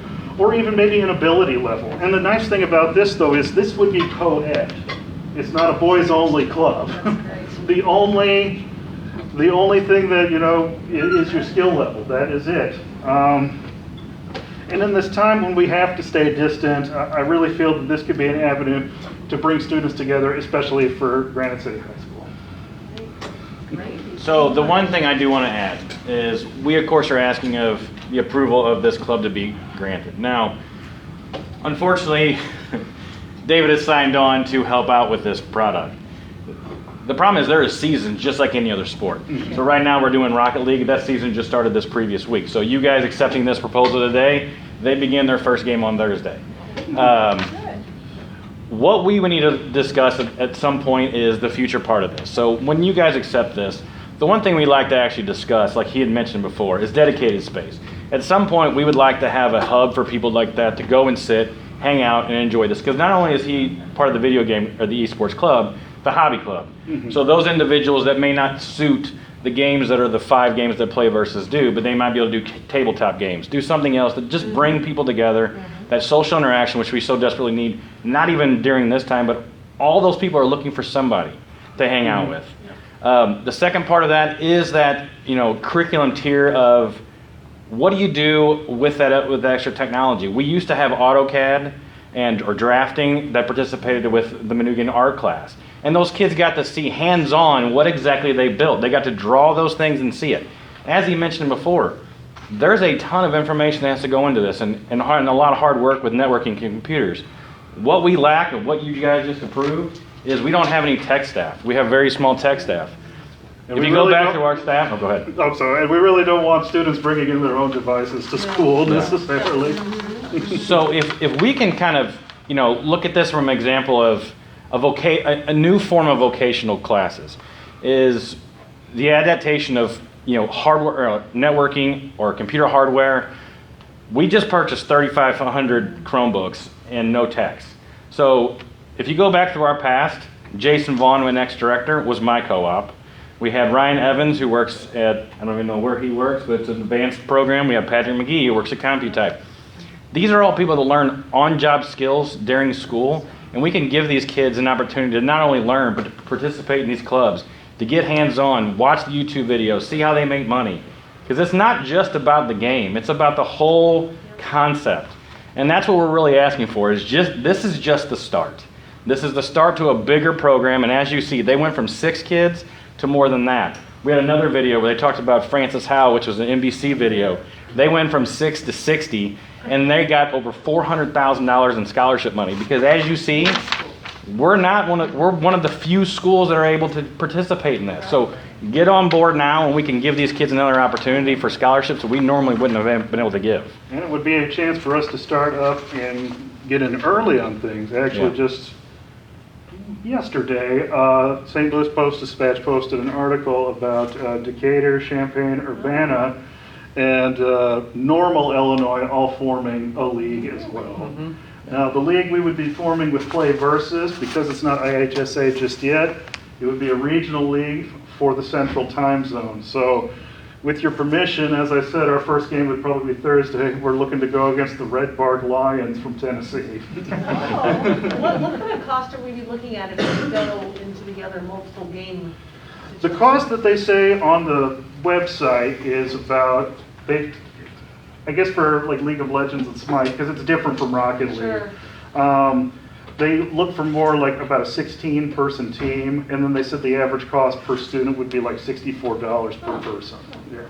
or even maybe an ability level. And the nice thing about this though is this would be co-ed. It's not a boys only club. The only thing that, you know, is your skill level. That is it. And in this time when we have to stay distant, I really feel that this could be an avenue to to bring students together, especially for Granite City High School. So the one thing I do want to add is we, of course, are asking of the approval of this club to be granted. Now, unfortunately, David has signed on to help out with this product. The problem is there is seasons just like any other sport. So right now we're doing Rocket League. That season just started this previous week. So you guys accepting this proposal today, they begin their first game on Thursday. What we would need to discuss at some point is the future part of this. So when you guys accept this, the one thing we'd like to actually discuss, like he had mentioned before, is dedicated space. At some point, we would like to have a hub for people like that to go and sit, hang out, and enjoy this. Because not only is he part of the video game or the esports club, the hobby club. So those individuals that may not suit the games that are the 5 games that Play Versus do, but they might be able to do tabletop games, do something else that just bring people together, that social interaction which we so desperately need, not even during this time, but all those people are looking for somebody to hang out with. The second part of that is that, curriculum tier of what do you do with that with extra technology? We used to have AutoCAD or drafting that participated with the Manugan art class. And those kids got to see hands-on what exactly they built. They got to draw those things and see it. As he mentioned before, there's a ton of information that has to go into this and a lot of hard work with networking computers. What we lack and what you guys just approved is we don't have any tech staff. We have very small tech staff. And if you go back to our staff, go ahead. I'm sorry, and we really don't want students bringing in their own devices to school necessarily. So if we can kind of, look at this from an example of a new form of vocational classes, is the adaptation of hardware, or networking, or computer hardware. We just purchased 3,500 Chromebooks and no techs. So if you go back through our past, Jason Vaughn, my next director, was my co-op. We had Ryan Evans, who works at, I don't even know where he works, but it's an advanced program. We have Patrick McGee, who works at CompuType. These are all people that learn on-job skills during school, and we can give these kids an opportunity to not only learn, but to participate in these clubs, to get hands-on, watch the YouTube videos, see how they make money. Because it's not just about the game, it's about the whole concept. And that's what we're really asking for, this is just the start. This is the start to a bigger program, and as you see, they went from 6 kids to more than that. We had another video where they talked about Francis Howe, which was an NBC video. They went from 6 to 60, and they got over $400,000 in scholarship money. Because as you see, we're one of the few schools that are able to participate in this. So get on board now, and we can give these kids another opportunity for scholarships that we normally wouldn't have been able to give. And it would be a chance for us to start up and get in early on things. Actually, just yesterday, St. Louis Post-Dispatch posted an article about Decatur, Champaign, Urbana, and Normal, Illinois, all forming a league as well. Now, the league we would be forming with Play Versus, because it's not IHSA just yet, it would be a regional league for the Central Time Zone. So, with your permission, as I said, our first game would probably be Thursday. We're looking to go against the Red Bark Lions from Tennessee. What kind of cost are we looking at if we go into the other multiple game? The cost that they say on the website is about, I guess for like League of Legends and Smite, because it's different from Rocket League. They look for more like about a 16-person team, and then they said the average cost per student would be like $64 per person. Yeah.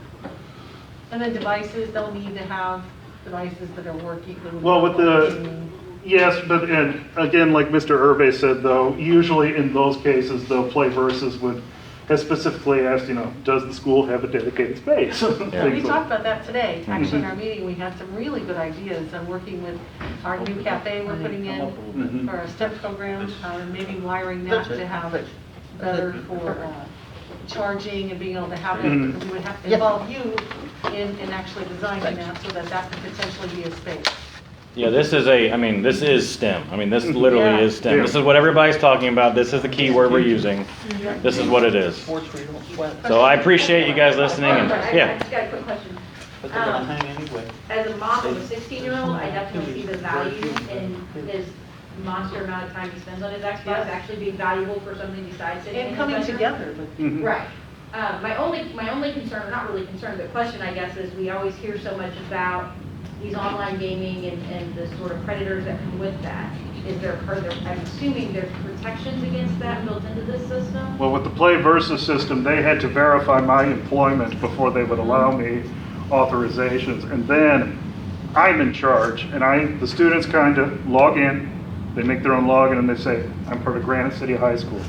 And then devices, they'll need to have devices that are working. Well, with yes, but again, like Mr. Hervé said, though, usually in those cases, though, Play Versus has specifically asked, does the school have a dedicated space? We talked about that today. Actually, in our meeting, we had some really good ideas on working with our new cafe we're putting in for our STEP program, and maybe wiring that to have it better for charging and being able to have it, because we would have to involve you in actually designing that so that could potentially be a space. Yeah, this is STEM. This literally is STEM. This is what everybody's talking about. This is the key word we're using. This is what it is. So I appreciate you guys listening. And, I just got a quick question. As a mom of a 16-year-old, I definitely see the value in his monster amount of time he spends on his Xbox actually being valuable for something besides sitting and coming together. Right. My only concern, or not really concern, but question, I guess, is we always hear so much about these online gaming and the sort of predators that come with that. I'm assuming there's protections against that built into this system? Well, with the Play Versus system, they had to verify my employment before they would allow me authorizations. And then I'm in charge, and the students kind of log in, they make their own login, and they say, I'm part of Granite City High School.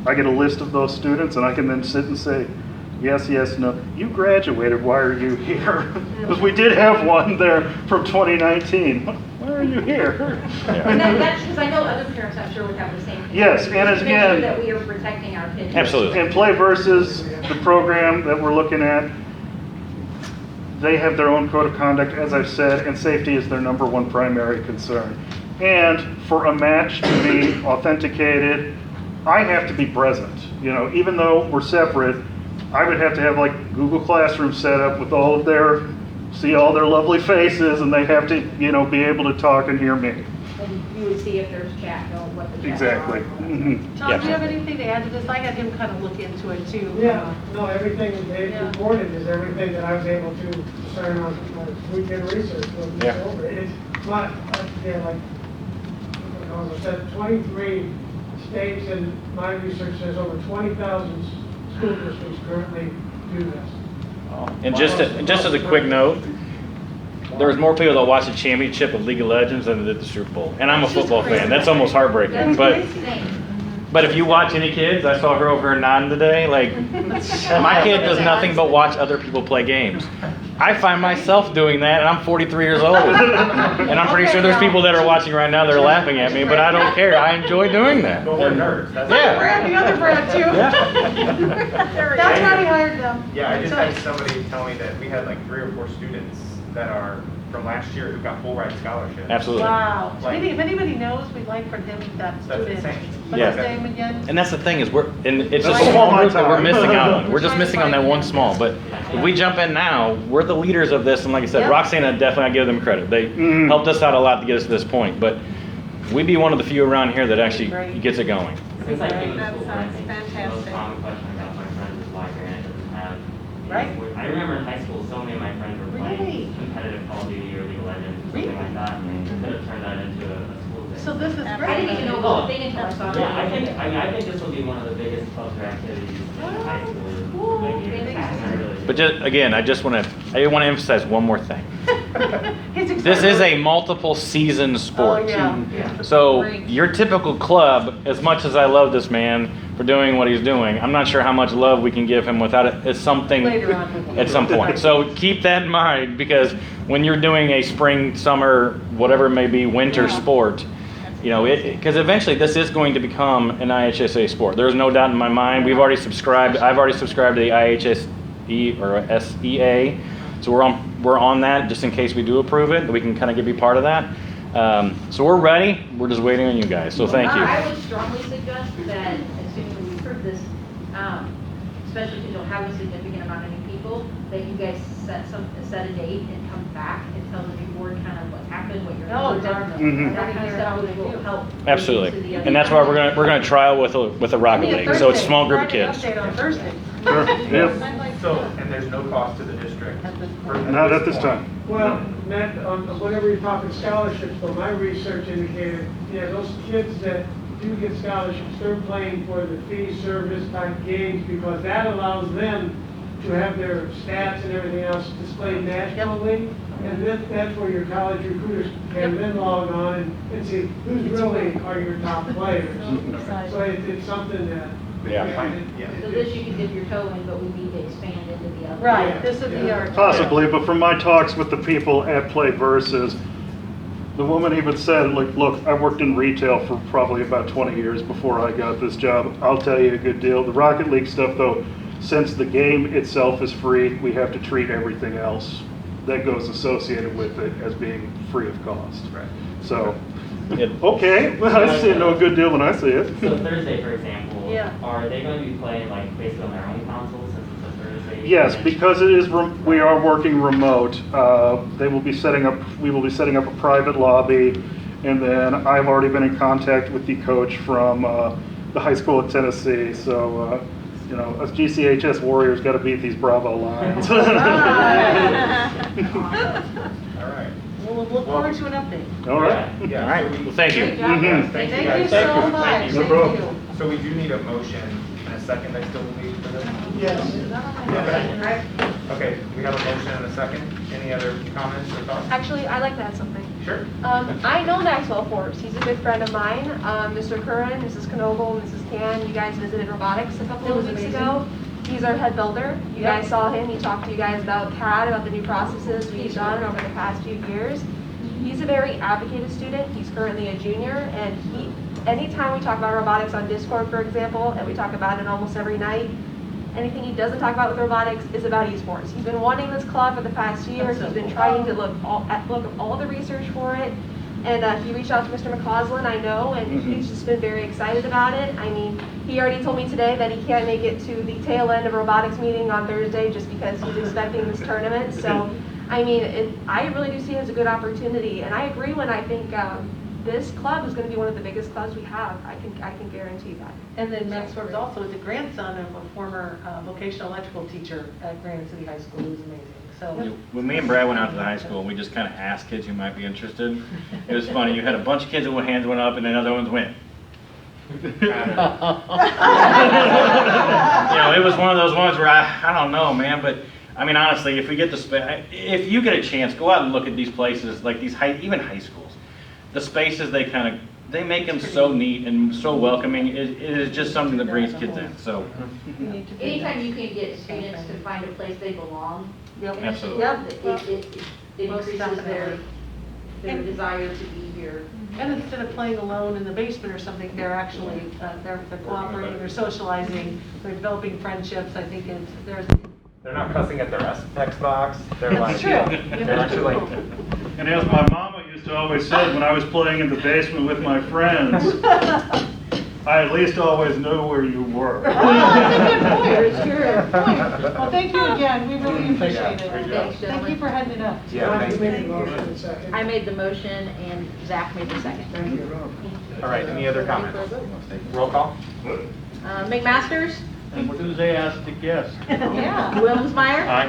I get a list of those students, and I can then sit and say, yes, yes, no. You graduated, why are you here? Because we did have one there from 2019. Why are you here? And that's because I know other parents, I'm sure, would have the same thing. Yes, and Just to make sure again- that we are protecting our kids. Absolutely. And Play Versus, the program that we're looking at, they have their own code of conduct, as I've said, and safety is their number one primary concern. And for a match to be authenticated, I have to be present. You know, even though we're separate, I would have to have like Google Classroom set up with all of see all their lovely faces, and they have to, you know, be able to talk and hear me. And you would see if there's chat, know what the chat Exactly. are. Mhm. Tom, do you have anything to add to this? I had him kind of look into it too. Yeah, no, everything that Dave reported is everything that I was able to discern on my weekend research. Yeah. It's not, yeah, like, I said, 23 states, and my research says over 20,000 school districts currently do this. And just as a quick note, there was more people that watched the championship of League of Legends than did the Super Bowl. And I'm a football fan. That's almost heartbreaking. But if you watch any kids, I saw her over here nodding today. Like, my kid does nothing but watch other people play games. I find myself doing that, and I'm 43 years old. And I'm pretty sure there's people that are watching right now that are laughing at me, but I don't care. I enjoy doing that. But we're nerds. That's Brad, the other Brad too. That's why we hired them. Yeah, I just had somebody tell me that we had like 3 or 4 students that are from last year who got full ride scholarships. Absolutely. Wow. Like- If anybody knows, we'd like for them, that That's student. insane. What's Yeah. his name again? And that's the thing is it's just That's a small all my group that we're time. missing out on. We're just missing on that one small. But if we jump in now, we're the leaders of this. And like I said, Yep. Roxana, definitely I give them credit. They helped us out a lot to get us to this point. But we'd be one of the few around here that actually Great. gets it going. Since I came to That school, I sounds think the most fantastic. common question I got from my friends is why Granite doesn't have. Right. I remember in high school, so many of my friends were Really? playing competitive Call of Duty or League of Legends, or something like that, and they could have turned that into a school thing. So this is great. I didn't even know it was a thing until I saw it. Yeah, I think this will be one of the biggest clubs or activities in high school. Cool. But just again, I want to emphasize one more thing. He's excited. This is a multiple season sport. Oh, yeah. So Great. your typical club, as much as I love this man for doing what he's doing, I'm not sure how much love we can give him without it. It's something Later on. at some point. So keep that in mind, because when you're doing a spring, summer, whatever it may be, winter sport, you know, because eventually this is going to become an IHSA sport. There's no doubt in my mind. I've already subscribed to the IHSE or SEA. So we're on that just in case we do approve it. We can kind of be part of that. So we're ready. We're just waiting on you guys. So thank you. I would strongly suggest that as soon as we approve this, especially because you'll have a significant amount of new people, that you guys set a date and come back and tell the new board kind of what happened, what your Oh, numbers are, definitely. that kind of stuff, which will help. Absolutely. And that's why we're gonna trial with a Rocket League. So it's a small group of Friday kids. update on Thursday. Sure. Yep. So, and there's no cost to the district? Not at this time. Well, Matt, whenever you're talking scholarships, but my research indicated, yeah, those kids that do get scholarships, they're playing for the fee service type games, because that allows them to have their stats and everything else displayed nationally. And then that's where your college recruiters can then log on and see who's really are your top players. So it's something that. So this you can dip your toe in, but we need to expand into the other. Right, this would be our. Possibly, but from my talks with the people at Play Versus, the woman even said, like, look, I worked in retail for probably about 20 years before I got this job. I'll tell you a good deal. The Rocket League stuff, though, since the game itself is free, we have to treat everything else that goes associated with it as being free of cost. Right. So, okay, well, I see no good deal when I see it. So Thursday, for example, Yeah. are they going to be playing like basically on their own console since it's a Thursday? Yes, event? because it is, we are working remote. We will be setting up a private lobby, and then I've already been in contact with the coach from the high school in Tennessee. So, you know, us GCHS Warriors got to beat these Bravo Lions. All right. We'll we'll look forward to an update. All right. Yeah. All right, well, thank you. Great job. Mhm. Thank you Thank guys. you so much. Thank you. No problem. So we do need a motion and a second, I still believe, for this? Yes. Okay, we have a motion and a second. Any other comments or thoughts? Actually, I'd like to add something. Sure. I know Maxwell Forbes. He's a good friend of mine. Mr. Curran, Mrs. Knoble, Mrs. Can, you guys visited robotics a couple of weeks ago. He's our head builder. You guys saw him. He talked to you guys about CAD, about the new processes we've done over the past few years. He's a very advocated student. He's currently a junior, and anytime we talk about robotics on Discord, for example, and we talk about it almost every night, anything he doesn't talk about with robotics is about esports. He's been wanting this club for the past year. He's been trying to look at all the research for it. And he reached out to Mr. McCausland, I know, and he's just been very excited about it. I mean, he already told me today that he can't make it to the tail end of a robotics meeting on Thursday just because he's expecting this tournament. So, I mean, I really do see it as a good opportunity. And I agree when I think this club is going to be one of the biggest clubs we have. I can guarantee that. And then Max Forbes also is a grandson of a former vocational electrical teacher at Granite City High School, who's amazing. So When me and Brad went out to the high school, we just kind of asked kids who might be interested. It was funny. You had a bunch of kids whose hands went up, and then other ones went. You know, it was one of those ones where I don't know, man. But I mean, honestly, if we get if you get a chance, go out and look at these places, like these even high schools. The spaces they make them so neat and so welcoming. It is just something that brings kids in. So Anytime you can get students to find a place they belong, absolutely. it increases their desire to be here. And instead of playing alone in the basement or something, they're actually they're cooperating, they're socializing, they're developing friendships. I think They're not cussing at their Xbox. They're That's like, true. they're actually like, And as my mama used to always say, when I was playing in the basement with my friends, I at least always knew where you were. Oh, that's a good point. It's true. Well, thank you again. We really appreciate it. Thanks, Thank you for heading it up. yeah, thank you. I made the motion and Zach made the second. All right, any other comments? Roll call? McMasters? As soon as they ask the guest. Yeah. Wilmsmeyer? Aye.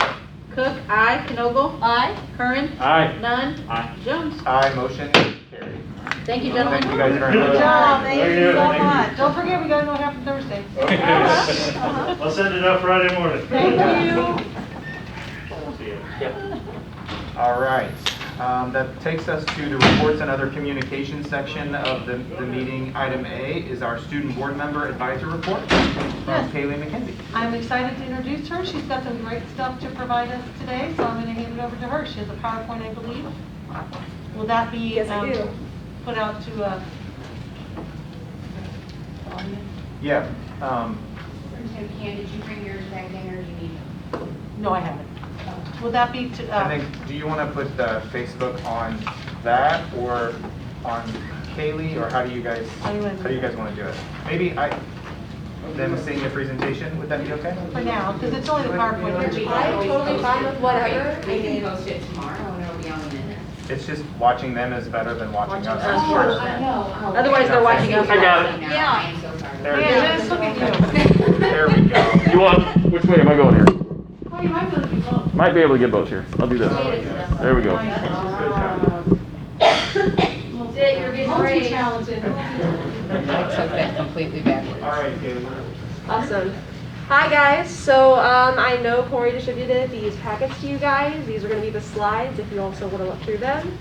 Cook? Aye. Knogle? Aye. Curran? Aye. Nunn? Aye. Jones? Aye, motion carried. Thank you, gentlemen. Thank you guys very Good much. job. Thank you so Thank you. much. Don't forget, we got to know what happened Thursday. I'll send it out Friday morning. Thank you. All right, that takes us to the reports and other communications section of the meeting. Item A is our student board member advisor report from Yes. Kaylee McKenzie. I'm excited to introduce her. She's got some great stuff to provide us today, so I'm going to hand it over to her. She has a PowerPoint, I believe. Will that be Yes, I do. put out to audience? Yeah, Ken, did you bring yours back in or do you need it? No, I haven't. Will that be to, and then do you want to put the Facebook on that or on Kaylee, or how do you guys want to do it? Maybe them seeing the presentation, would that be okay? for now, because it's only the PowerPoint. I'm totally fine with whatever. We can post it tomorrow and it'll be on the minutes. It's just watching them is better than watching us. I know. Otherwise, they're watching us. I got it. Yeah. I am so sorry. There we Yeah, go. just look at you. There we go. You want, which way am I going here? Oh, you might be able to do both. Might be able to get both here. I'll do that. There we go. Sit, you're getting ready. Multi-talented. I took that completely backwards. All right, Kaylee. Awesome. Hi guys, so I know Corey distributed these packets to you guys. These are going to be the slides if you also want to look through them.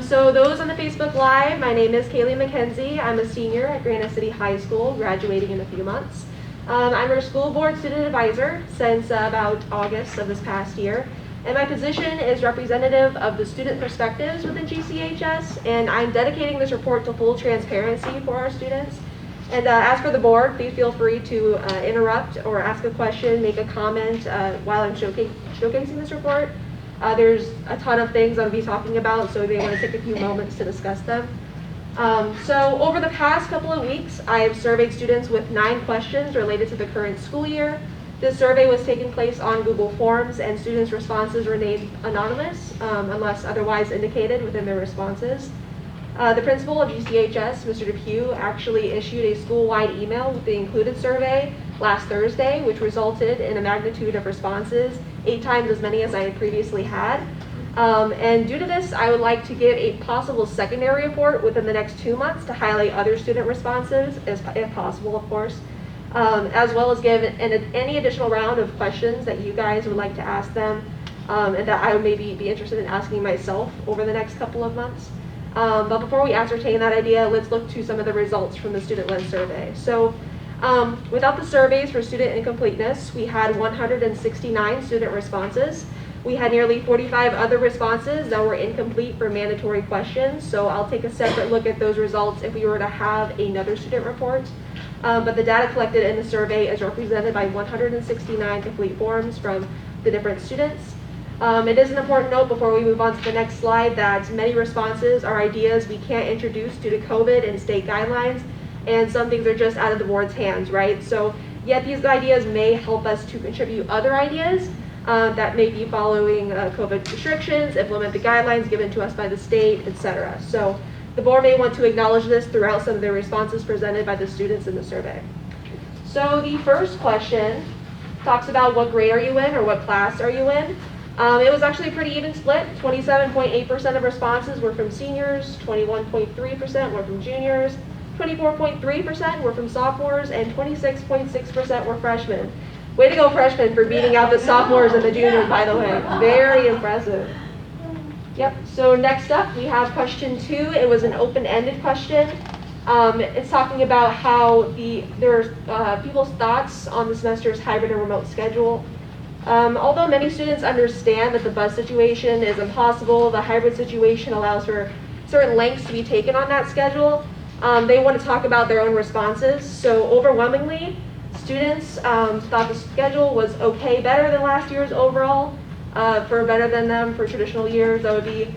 So those on the Facebook Live, my name is Kaylee McKenzie. I'm a senior at Granite City High School, graduating in a few months. I'm her school board student advisor since about August of this past year. And my position is representative of the student perspectives within GCHS, and I'm dedicating this report to full transparency for our students. And as for the board, please feel free to interrupt or ask a question, make a comment while I'm showcasing this report. There's a ton of things I'll be talking about, so we may want to take a few moments to discuss them. So over the past couple of weeks, I have surveyed students with 9 questions related to the current school year. This survey was taking place on Google Forms, and students' responses remained anonymous unless otherwise indicated within their responses. The principal of GCHS, Mr. Depew, actually issued a school-wide email with the included survey last Thursday, which resulted in a magnitude of responses 8 times as many as I had previously had. And due to this, I would like to give a possible secondary report within the next 2 months to highlight other student responses, if possible, of course, as well as give any additional round of questions that you guys would like to ask them, and that I would maybe be interested in asking myself over the next couple of months. But before we ascertain that idea, let's look to some of the results from the student-led survey. So without the surveys for student incompleteness, we had 169 student responses. We had nearly 45 other responses that were incomplete for mandatory questions, so I'll take a separate look at those results if we were to have another student report. But the data collected in the survey is represented by 169 complete forms from the different students. It is an important note before we move on to the next slide that many responses are ideas we can't introduce due to COVID and state guidelines, and some things are just out of the board's hands, right? So yet these ideas may help us to contribute other ideas that may be following COVID restrictions, implement the guidelines given to us by the state, etc. So the board may want to acknowledge this throughout some of the responses presented by the students in the survey. So the first question talks about what grade are you in or what class are you in. It was actually a pretty even split. 27.8% of responses were from seniors, 21.3% were from juniors, 24.3% were from sophomores, and 26.6% were freshmen. Way to go, freshmen, for beating out the sophomores and the juniors, by the way. Very impressive. Yep, so next up we have question 2. It was an open-ended question. It's talking about how there's people's thoughts on the semester's hybrid and remote schedule. Although many students understand that the bus situation is impossible, the hybrid situation allows for certain lengths to be taken on that schedule. They want to talk about their own responses. So overwhelmingly, students thought the schedule was okay, better than last year's overall. For better than them for traditional years, that would be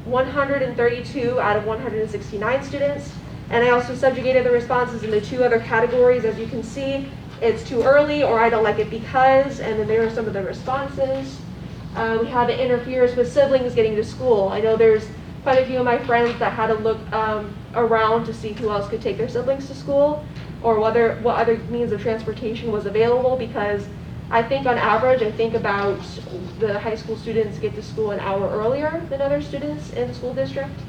132 out of 169 students. And I also subjugated the responses into 2 other categories. As you can see, it's too early, or I don't like it because, and then there are some of the responses. We have it interferes with siblings getting to school. I know there's quite a few of my friends that had to look around to see who else could take their siblings to school, or what other means of transportation was available, because I think on average, about the high school students get to school an hour earlier than other students in the school district.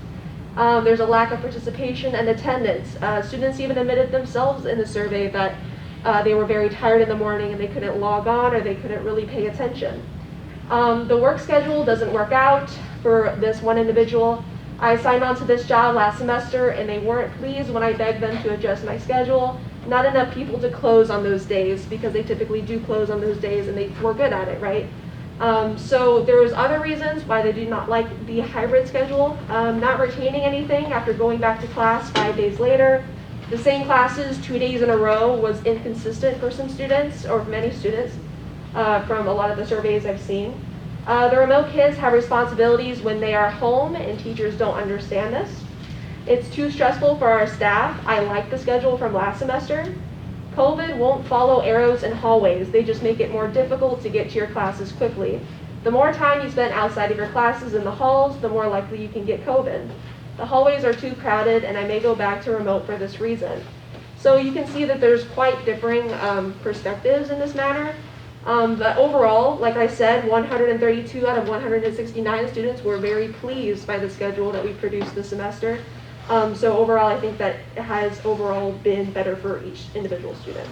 There's a lack of participation and attendance. Students even admitted themselves in the survey that they were very tired in the morning and they couldn't log on, or they couldn't really pay attention. The work schedule doesn't work out for this one individual. I signed on to this job last semester and they weren't pleased when I begged them to adjust my schedule. Not enough people to close on those days, because they typically do close on those days and they were good at it, right? So there's other reasons why they do not like the hybrid schedule. Not retaining anything after going back to class 5 days later. The same classes 2 days in a row was inconsistent for some students, or many students, from a lot of the surveys I've seen. The remote kids have responsibilities when they are home, and teachers don't understand this. It's too stressful for our staff. I like the schedule from last semester. COVID won't follow arrows in hallways. They just make it more difficult to get to your classes quickly. The more time you spend outside of your classes in the halls, the more likely you can get COVID. The hallways are too crowded, and I may go back to remote for this reason. So you can see that there's quite differing perspectives in this matter. But overall, like I said, 132 out of 169 students were very pleased by the schedule that we produced this semester. So overall, I think that it has overall been better for each individual student.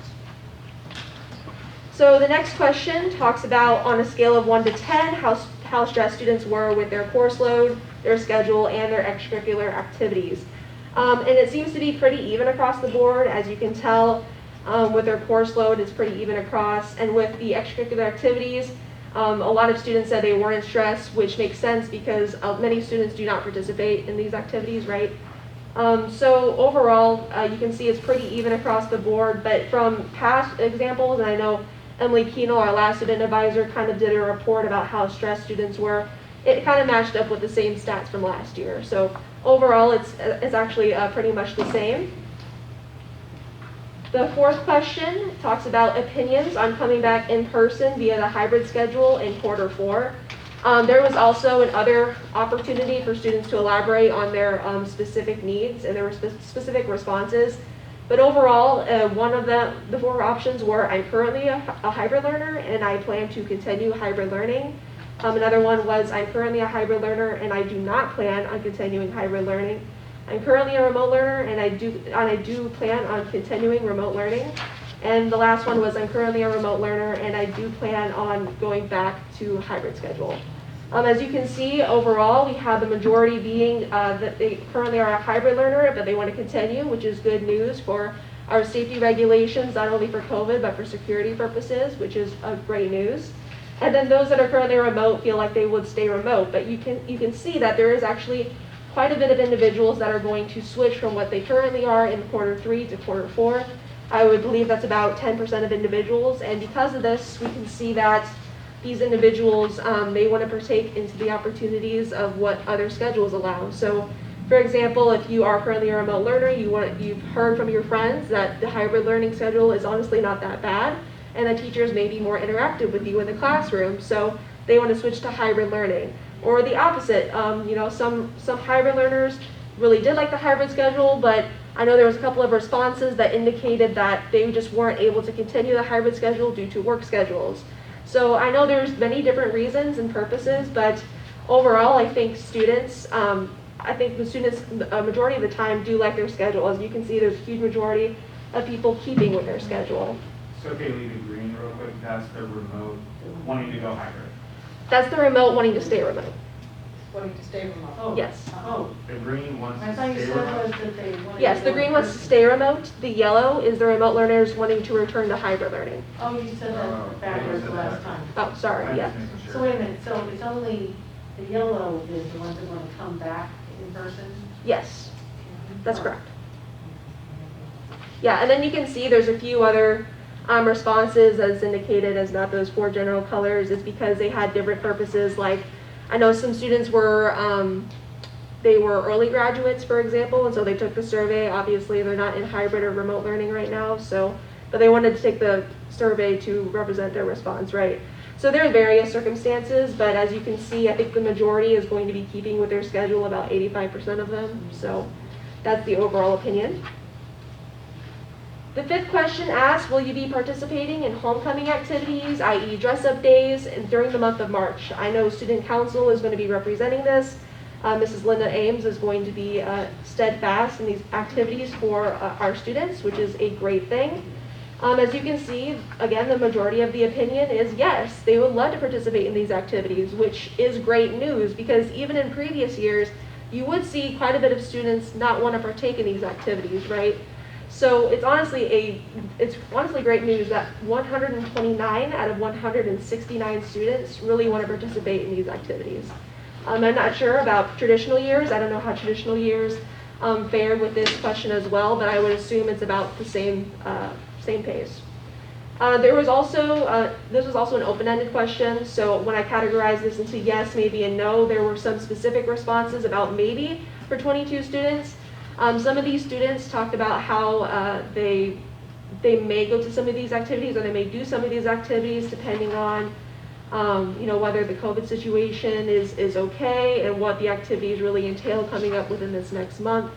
So the next question talks about, on a scale of 1 to 10, how stressed students were with their course load, their schedule, and their extracurricular activities. And it seems to be pretty even across the board. As you can tell, with their course load, it's pretty even across. And with the extracurricular activities, a lot of students said they weren't stressed, which makes sense because many students do not participate in these activities, right? So overall, you can see it's pretty even across the board, but from past examples, and I know Emily Keenel, our last student advisor, kind of did a report about how stressed students were. It kind of matched up with the same stats from last year. So overall, it's actually pretty much the same. The 4th question talks about opinions on coming back in person via the hybrid schedule in quarter 4. There was also another opportunity for students to elaborate on their specific needs, and there were specific responses. But overall, one of the 4 options were, I'm currently a hybrid learner and I plan to continue hybrid learning. Another one was, I'm currently a hybrid learner and I do not plan on continuing hybrid learning. I'm currently a remote learner and I do plan on continuing remote learning. And the last one was, I'm currently a remote learner and I do plan on going back to a hybrid schedule. As you can see, overall, we have the majority being that they currently are a hybrid learner, but they want to continue, which is good news for our safety regulations, not only for COVID, but for security purposes, which is great news. And then those that are currently remote feel like they would stay remote, but you can see that there is actually quite a bit of individuals that are going to switch from what they currently are in Q3 to Q4. I would believe that's about 10% of individuals, and because of this, we can see that these individuals may want to partake into the opportunities of what other schedules allow. So, for example, if you are currently a remote learner, you've heard from your friends that the hybrid learning schedule is honestly not that bad, and the teachers may be more interactive with you in the classroom, so they want to switch to hybrid learning. Or the opposite, some hybrid learners really did like the hybrid schedule, but I know there was a couple of responses that indicated that they just weren't able to continue the hybrid schedule due to work schedules. So I know there's many different reasons and purposes, but overall I think students, a majority of the time do like their schedule. As you can see, there's a huge majority of people keeping with their schedule. So okay, leave it green real quick, that's the remote wanting to go hybrid. That's the remote wanting to stay remote. Wanting to stay remote. Yes. Oh. The green wants I to thought you stay said remote. was that they wanted Yes, to the go green wants to in stay remote. The yellow is the remote learners wanting to return to hybrid learning. Oh, you said that backwards the last time. Oh, sorry, yeah. So wait a minute, so it's only, the yellow is the ones that want to come back in person? Yes, that's correct. Yeah, and then you can see there's a few other responses as indicated as not those 4 general colors. It's because they had different purposes. Like, I know some students were, they were early graduates, for example, and so they took the survey. Obviously, they're not in hybrid or remote learning right now, but they wanted to take the survey to represent their response, right? So there are various circumstances, but as you can see, I think the majority is going to be keeping with their schedule, about 85% of them. So that's the overall opinion. The 5th question asks, will you be participating in homecoming activities, i.e. dress-up days, during the month of March? I know Student Council is going to be representing this. Mrs. Linda Ames is going to be steadfast in these activities for our students, which is a great thing. As you can see, again, the majority of the opinion is yes, they would love to participate in these activities, which is great news because even in previous years, you would see quite a bit of students not want to partake in these activities, right? So it's honestly great news that 129 out of 169 students really want to participate in these activities. I'm not sure about traditional years. I don't know how traditional years fared with this question as well, but I would assume it's about the same pace. This was also an open-ended question, so when I categorized this into yes, maybe, and no, there were some specific responses about maybe for 22 students. Some of these students talked about how they may go to some of these activities or they may do some of these activities depending on whether the COVID situation is okay and what the activities really entail coming up within this next month.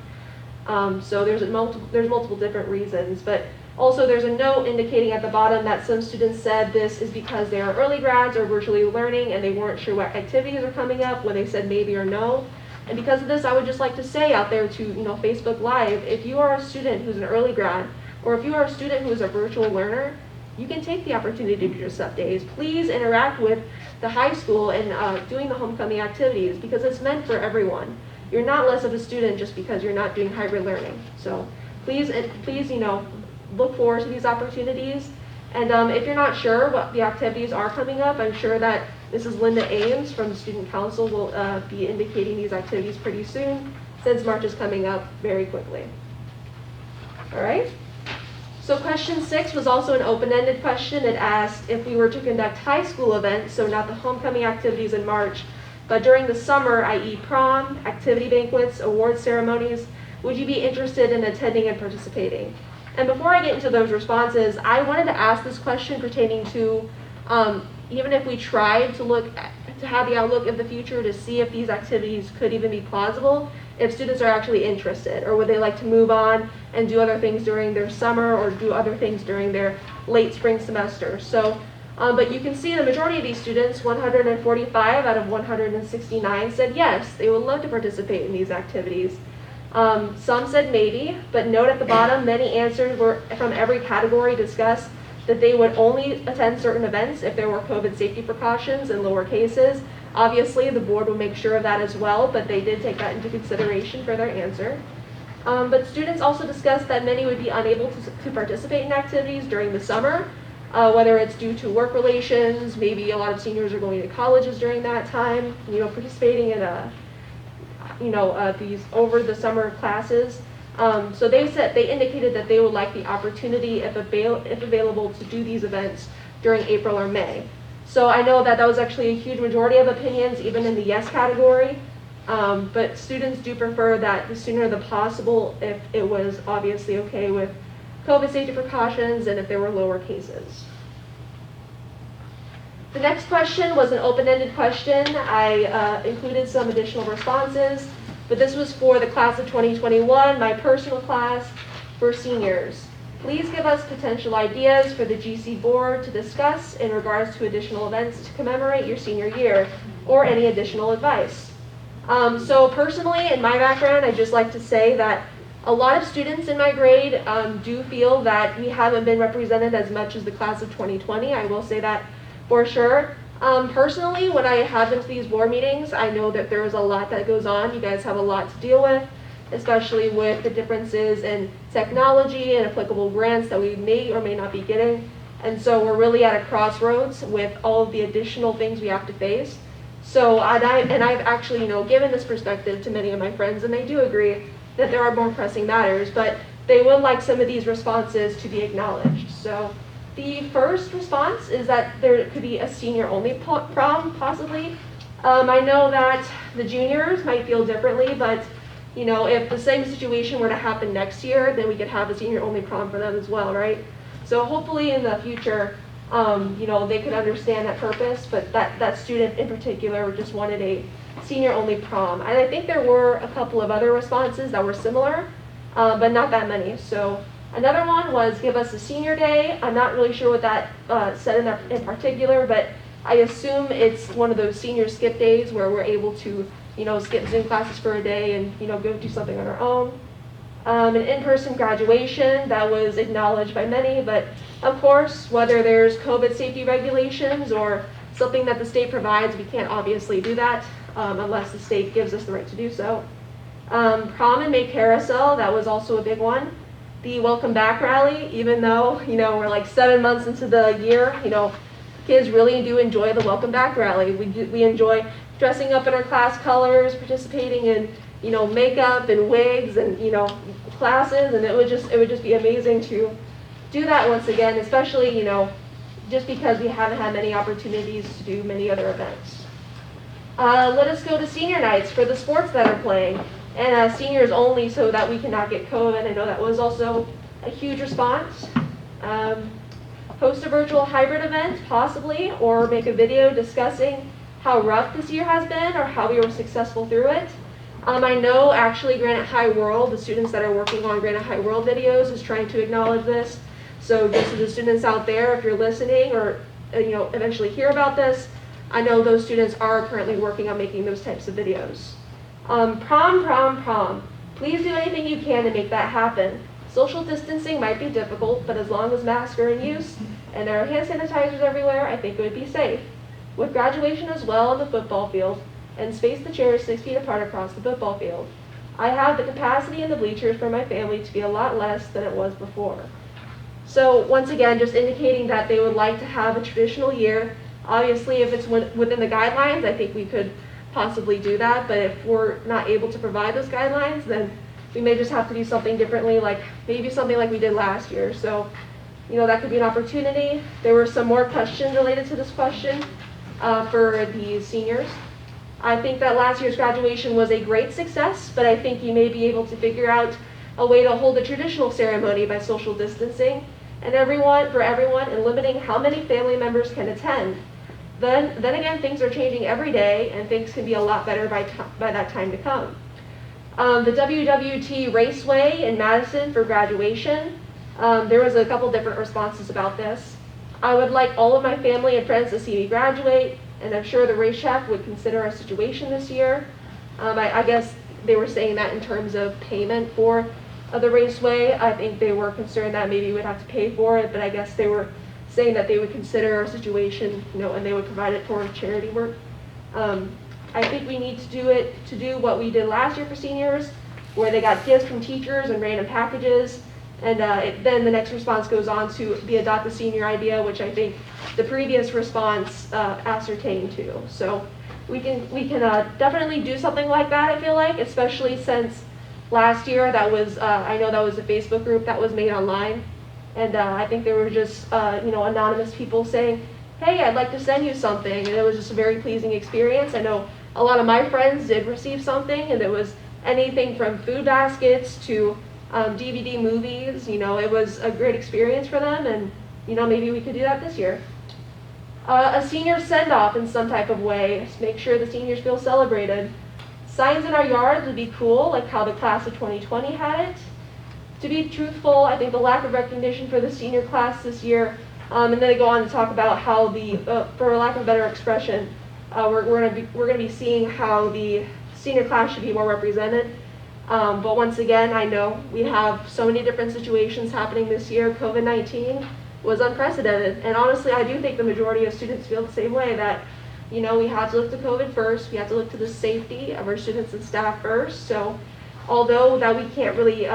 So there's multiple different reasons, but also there's a note indicating at the bottom that some students said this is because they are early grads or virtually learning and they weren't sure what activities are coming up when they said maybe or no. And because of this, I would just like to say out there to Facebook Live, if you are a student who's an early grad, or if you are a student who is a virtual learner, you can take the opportunity to do dress-up days. Please interact with the high school and doing the homecoming activities because it's meant for everyone. You're not less of a student just because you're not doing hybrid learning. So please, look forward to these opportunities. And if you're not sure what the activities are coming up, I'm sure that Mrs. Linda Ames from the Student Council will be indicating these activities pretty soon, since March is coming up very quickly. All right? So question 6 was also an open-ended question. It asked if we were to conduct high school events, so not the homecoming activities in March, but during the summer, i.e. prom, activity banquets, award ceremonies, would you be interested in attending and participating? And before I get into those responses, I wanted to ask this question pertaining to even if we tried to have the outlook of the future to see if these activities could even be plausible, if students are actually interested, or would they like to move on and do other things during their summer or do other things during their late spring semester. So But you can see the majority of these students, 145 out of 169, said yes, they would love to participate in these activities. Some said maybe, but note at the bottom, many answers were from every category discussed that they would only attend certain events if there were COVID safety precautions in lower cases. Obviously, the board will make sure of that as well, but they did take that into consideration for their answer. But students also discussed that many would be unable to participate in activities during the summer, whether it's due to work relations, maybe a lot of seniors are going to colleges during that time, participating in these over the summer classes. So they indicated that they would like the opportunity, if available, to do these events during April or May. So I know that was actually a huge majority of opinions, even in the yes category. But students do prefer that the sooner the possible, if it was obviously okay with COVID safety precautions and if there were lower cases. The next question was an open-ended question. I included some additional responses, but this was for the class of 2021, my personal class for seniors. Please give us potential ideas for the GC board to discuss in regards to additional events to commemorate your senior year, or any additional advice. So personally, in my background, I'd just like to say that a lot of students in my grade do feel that we haven't been represented as much as the class of 2020. I will say that for sure. Personally, when I have been to these board meetings, I know that there is a lot that goes on. You guys have a lot to deal with, especially with the differences in technology and applicable grants that we may or may not be getting. And so we're really at a crossroads with all of the additional things we have to face. So, and I've actually, given this perspective to many of my friends, and they do agree that there are more pressing matters, but they would like some of these responses to be acknowledged. So the first response is that there could be a senior-only prom, possibly. I know that the juniors might feel differently, but if the same situation were to happen next year, then we could have a senior-only prom for them as well, right? So hopefully in the future, they could understand that purpose, but that student in particular just wanted a senior-only prom. And I think there were a couple of other responses that were similar, but not that many. So another one was give us a senior day. I'm not really sure what that said in particular, but I assume it's one of those senior skip days where we're able to, skip Zoom classes for a day and, go do something on our own. An in-person graduation, that was acknowledged by many, but of course, whether there's COVID safety regulations or something that the state provides, we can't obviously do that unless the state gives us the right to do so. Prom and May carousel, that was also a big one. The welcome back rally, even though, we're like 7 months into the year, kids really do enjoy the welcome back rally. We enjoy dressing up in our class colors, participating in, makeup and wigs and, classes, and it would just be amazing to do that once again, especially, just because we haven't had many opportunities to do many other events. Let us go to senior nights for the sports that are playing, and seniors only so that we cannot get COVID. I know that was also a huge response. Host a virtual hybrid event, possibly, or make a video discussing how rough this year has been or how we were successful through it. I know actually Granite High World, the students that are working on Granite High World videos, is trying to acknowledge this. So just to the students out there, if you're listening or eventually hear about this, I know those students are currently working on making those types of videos. Prom. Please do anything you can to make that happen. Social distancing might be difficult, but as long as masks are in use and there are hand sanitizers everywhere, I think it would be safe. With graduation as well on the football field, and space the chairs 6 feet apart across the football field. I have the capacity in the bleachers for my family to be a lot less than it was before. So once again, just indicating that they would like to have a traditional year. Obviously, if it's within the guidelines, I think we could possibly do that, but if we're not able to provide those guidelines, then we may just have to do something differently, like maybe something like we did last year. So, that could be an opportunity. There were some more questions related to this question for the seniors. I think that last year's graduation was a great success, but I think you may be able to figure out a way to hold a traditional ceremony by social distancing and for everyone and limiting how many family members can attend. Then again, things are changing every day and things can be a lot better by that time to come. The WWT Raceway in Madison for graduation, there was a couple different responses about this. I would like all of my family and friends to see me graduate, and I'm sure the racetrack would consider our situation this year. I guess they were saying that in terms of payment for the raceway. I think they were concerned that maybe we'd have to pay for it, but I guess they were saying that they would consider our situation, and they would provide it for charity work. I think we need to do what we did last year for seniors, where they got gifts from teachers and random packages, and then the next response goes on to the Adopt a Senior idea, which I think the previous response ascertained to. So we can definitely do something like that, I feel like, especially since last year that was, I know that was a Facebook group that was made online, and I think there were just, anonymous people saying, hey, I'd like to send you something, and it was just a very pleasing experience. I know a lot of my friends did receive something, and it was anything from food baskets to DVD movies. It was a great experience for them, and maybe we could do that this year. A senior send-off in some type of way, just make sure the seniors feel celebrated. Signs in our yards would be cool, like how the class of 2020 had it. To be truthful, I think the lack of recognition for the senior class this year, and then they go on to talk about how for lack of a better expression, we're going to be seeing how the senior class should be more represented. But once again, I know we have so many different situations happening this year. COVID-19 was unprecedented, and honestly, I do think the majority of students feel the same way, that we have to look to COVID first. We have to look to the safety of our students and staff first. So although that we can't really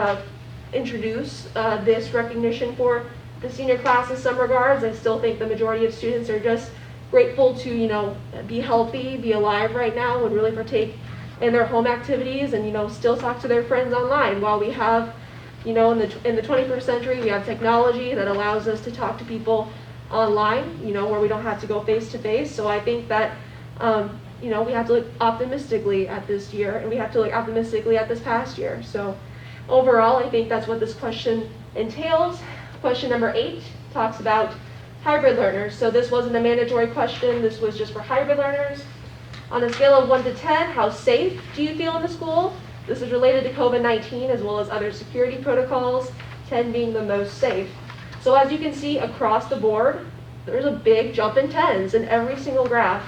introduce this recognition for the senior class in some regards, I still think the majority of students are just grateful to be healthy, be alive right now, and really partake in their home activities, and still talk to their friends online. While we have in the 21st century, we have technology that allows us to talk to people online, where we don't have to go face to face. So I think that we have to look optimistically at this year, and we have to look optimistically at this past year. So overall, I think that's what this question entails. Question number 8 talks about hybrid learners. So this wasn't a mandatory question, this was just for hybrid learners. On a scale of 1 to 10, how safe do you feel in the school? This is related to COVID-19 as well as other security protocols, 10 being the most safe. So as you can see across the board, there's a big jump in 10s in every single graph.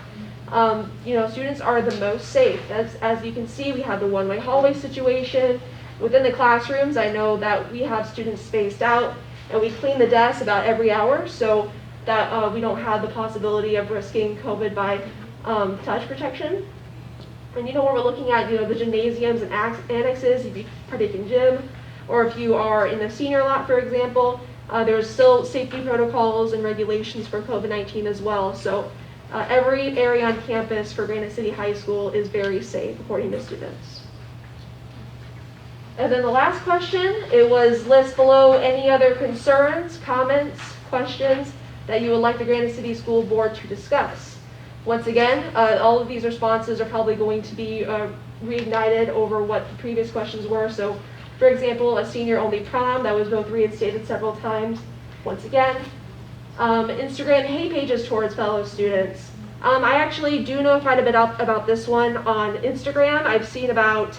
Students are the most safe. As you can see, we have the one-way hallway situation. Within the classrooms, I know that we have students spaced out, and we clean the desks about every hour so that we don't have the possibility of risking COVID by touch protection. And when we're looking at the gymnasiums and annexes, if you partake in gym, or if you are in the senior lot, for example, there's still safety protocols and regulations for COVID-19 as well. So every area on campus for Granite City High School is very safe, according to students. And then the last question, it was list below any other concerns, comments, questions that you would like the Granite City School Board to discuss. Once again, all of these responses are probably going to be reignited over what the previous questions were. So, for example, a senior-only prom, that was both reinstated several times. Once again, Instagram hate pages towards fellow students. I actually do know quite a bit about this one on Instagram. I've seen about